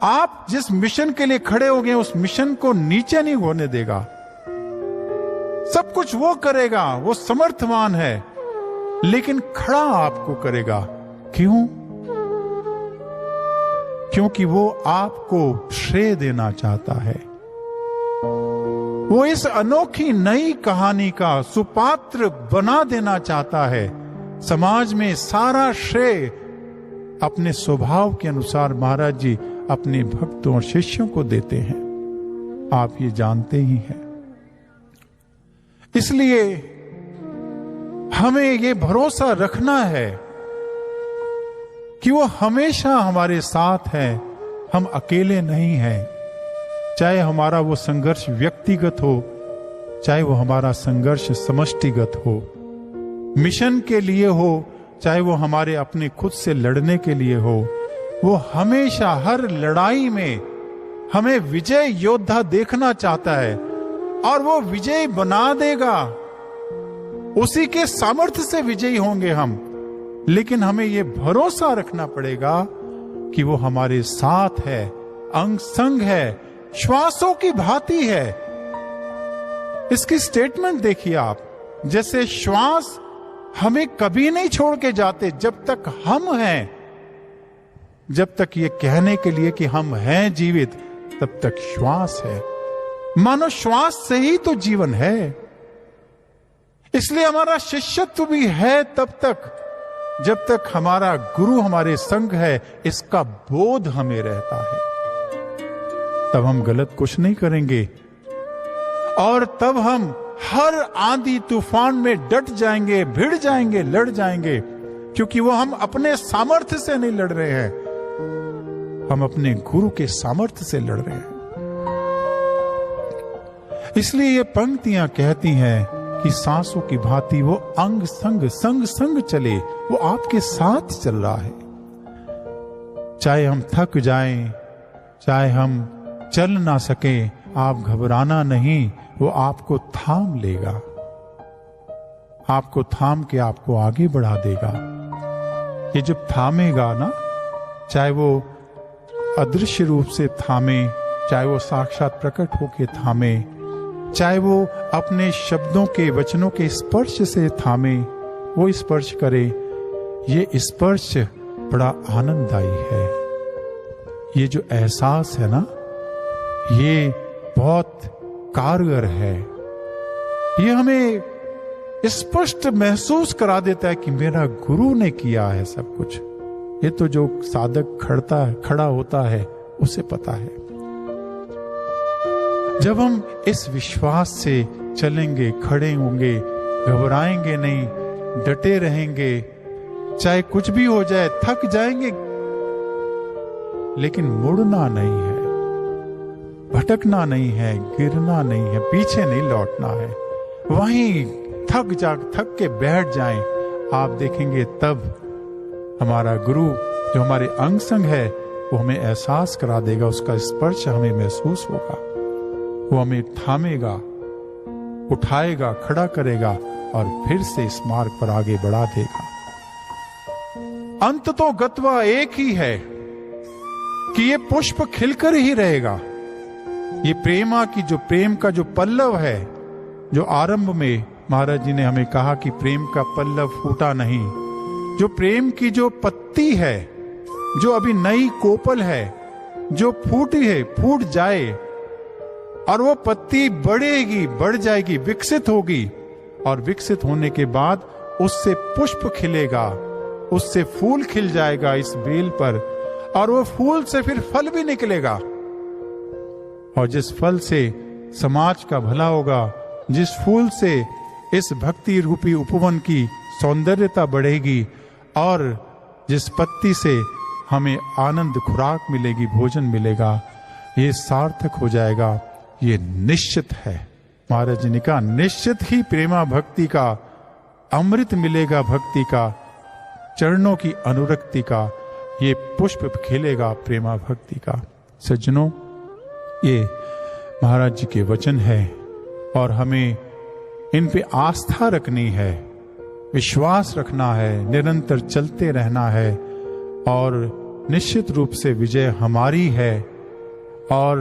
Speaker 1: आप जिस मिशन के लिए खड़े हो गए उस मिशन को नीचे नहीं होने देगा। सब कुछ वो करेगा, वो समर्थवान है, लेकिन खड़ा आपको करेगा। क्यों? क्योंकि वो आपको श्रेय देना चाहता है। वो इस अनोखी नई कहानी का सुपात्र बना देना चाहता है। समाज में सारा श्रेय अपने स्वभाव के अनुसार महाराज जी अपने भक्तों और शिष्यों को देते हैं, आप ये जानते ही हैं। इसलिए हमें ये भरोसा रखना है कि वो हमेशा हमारे साथ है, हम अकेले नहीं हैं। चाहे हमारा वो संघर्ष व्यक्तिगत हो, चाहे वो हमारा संघर्ष समष्टिगत हो, मिशन के लिए हो, चाहे वो हमारे अपने खुद से लड़ने के लिए हो, वो हमेशा हर लड़ाई में हमें विजय योद्धा देखना चाहता है और वो विजय बना देगा। उसी के सामर्थ्य से विजयी होंगे हम, लेकिन हमें ये भरोसा रखना पड़ेगा कि वो हमारे साथ है, अंग संग है, श्वासों की भांति है। इसकी स्टेटमेंट देखिए आप, जैसे श्वास हमें कभी नहीं छोड़ के जाते जब तक हम हैं, जब तक ये कहने के लिए कि हम हैं जीवित, तब तक श्वास है। मानो श्वास से ही तो जीवन है। इसलिए हमारा शिष्यत्व भी है तब तक जब तक हमारा गुरु हमारे संग है, इसका बोध हमें रहता है। तब हम गलत कुछ नहीं करेंगे और तब हम हर आंधी तूफान में डट जाएंगे, भिड़ जाएंगे, लड़ जाएंगे, क्योंकि वो हम अपने सामर्थ्य से नहीं लड़ रहे हैं, हम अपने गुरु के सामर्थ्य से लड़ रहे हैं। इसलिए ये पंक्तियां कहती हैं कि सांसों की भांति वो अंग संग संग संग चले, वो आपके साथ चल रहा है। चाहे हम थक जाएं, चाहे हम चल ना सके, आप घबराना नहीं, वो आपको थाम लेगा, आपको थाम के आपको आगे बढ़ा देगा। ये जब थामेगा ना, चाहे वो अदृश्य रूप से थामे, चाहे वो साक्षात प्रकट होके थामे, चाहे वो अपने शब्दों के वचनों के स्पर्श से थामे, वो स्पर्श करे, ये स्पर्श बड़ा आनंददायी है। ये जो एहसास है ना, ये बहुत कारगर है। ये हमें स्पष्ट महसूस करा देता है कि मेरा गुरु ने किया है सब कुछ। ये तो जो साधक खड़ा होता है उसे पता है। जब हम इस विश्वास से चलेंगे, खड़े होंगे, घबराएंगे नहीं, डटे रहेंगे, चाहे कुछ भी हो जाए, थक जाएंगे, लेकिन मुड़ना नहीं है, भटकना नहीं है, गिरना नहीं है, पीछे नहीं लौटना है। वहीं थक के बैठ जाएं, आप देखेंगे तब हमारा गुरु जो हमारे अंग संग है, वो हमें एहसास करा देगा, उसका स्पर्श हमें महसूस होगा, वो हमें थामेगा, उठाएगा, खड़ा करेगा और फिर से इस मार्ग पर आगे बढ़ा देगा। अंत तो गत्वा एक ही है कि ये पुष्प खिलकर ही रहेगा। ये प्रेम का जो पल्लव है, जो आरंभ में महाराज जी ने हमें कहा कि प्रेम का पल्लव फूटा नहीं, जो प्रेम की जो पत्ती है, जो अभी नई कोपल है, जो फूटी है, फूट जाए और वो पत्ती बढ़ेगी, बढ़ जाएगी, विकसित होगी, और विकसित होने के बाद उससे पुष्प खिलेगा, उससे फूल खिल जाएगा इस बेल पर, और वो फूल से फिर फल भी निकलेगा, और जिस फल से समाज का भला होगा, जिस फूल से इस भक्ति रूपी उपवन की सौंदर्यता बढ़ेगी, और जिस पत्ती से हमें आनंद खुराक मिलेगी, भोजन मिलेगा, ये सार्थक हो जाएगा, ये निश्चित है। महाराज जी ने कहा निश्चित ही प्रेमा भक्ति का अमृत मिलेगा, भक्ति का, चरणों की अनुरक्ति का, ये पुष्प खिलेगा प्रेमा भक्ति का। सज्जनों, ये महाराज जी के वचन है और हमें इन पे आस्था रखनी है, विश्वास रखना है, निरंतर चलते रहना है, और निश्चित रूप से विजय हमारी है। और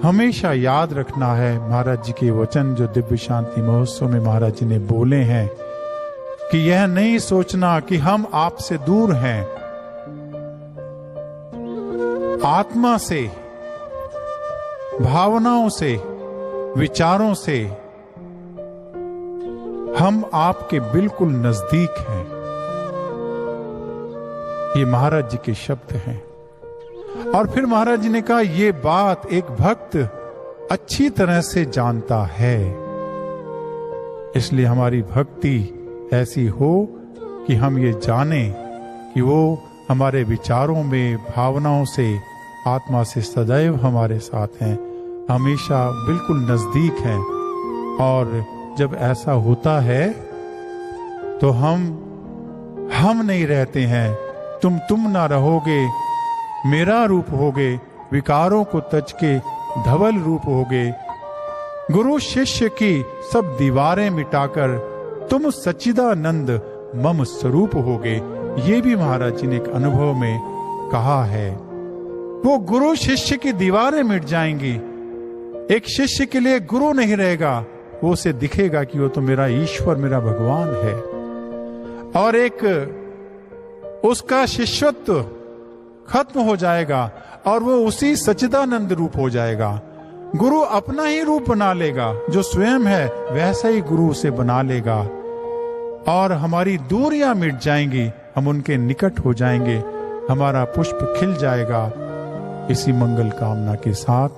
Speaker 1: हमेशा याद रखना है महाराज जी के वचन जो दिव्य शांति महोत्सव में महाराज जी ने बोले हैं कि यह नहीं सोचना कि हम आपसे दूर हैं, आत्मा से, भावनाओं से, विचारों से हम आपके बिल्कुल नजदीक हैं। ये महाराज जी के शब्द हैं। और फिर महाराज जी ने कहा ये बात एक भक्त अच्छी तरह से जानता है, इसलिए हमारी भक्ति ऐसी हो कि हम ये जाने कि वो हमारे विचारों में, भावनाओं से, आत्मा से सदैव हमारे साथ हैं, हमेशा बिल्कुल नजदीक हैं। और जब ऐसा होता है तो हम नहीं रहते हैं, तुम ना रहोगे, मेरा रूप होगे, विकारों को तज के धवल रूप होगे। गुरु शिष्य की सब दीवारें मिटाकर तुम सच्चिदानंद मम स्वरूप होगे। ये भी महाराज जी ने एक अनुभव में कहा है। वो गुरु शिष्य की दीवारें मिट जाएंगी। एक शिष्य के लिए गुरु नहीं रहेगा, वो उसे दिखेगा कि वो तो मेरा ईश्वर, मेरा भगवान है। और एक उसका शिष्यत्व खत्म हो जाएगा और वो उसी सच्चिदानंद रूप हो जाएगा। गुरु अपना ही रूप बना लेगा, जो स्वयं है वैसा ही गुरु उसे बना लेगा। और हमारी दूरियां मिट जाएंगी, हम उनके निकट हो जाएंगे, हमारा पुष्प खिल जाएगा। इसी मंगल कामना के साथ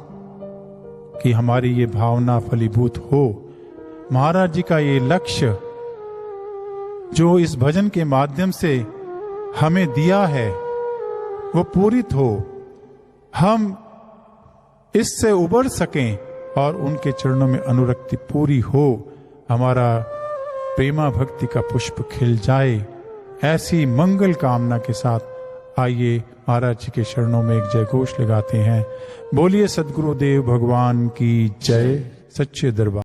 Speaker 1: कि हमारी ये भावना फलीभूत हो, महाराज जी का ये लक्ष्य जो इस भजन के माध्यम से हमें दिया है वो पूरित हो, हम इससे उबर सकें और उनके चरणों में अनुरक्ति पूरी हो, हमारा प्रेमा भक्ति का पुष्प खिल जाए। ऐसी मंगल कामना के साथ आइए महाराज जी के चरणों में एक जय घोष लगाते हैं। बोलिए सद्गुरुदेव भगवान की जय। सच्चे दरबार।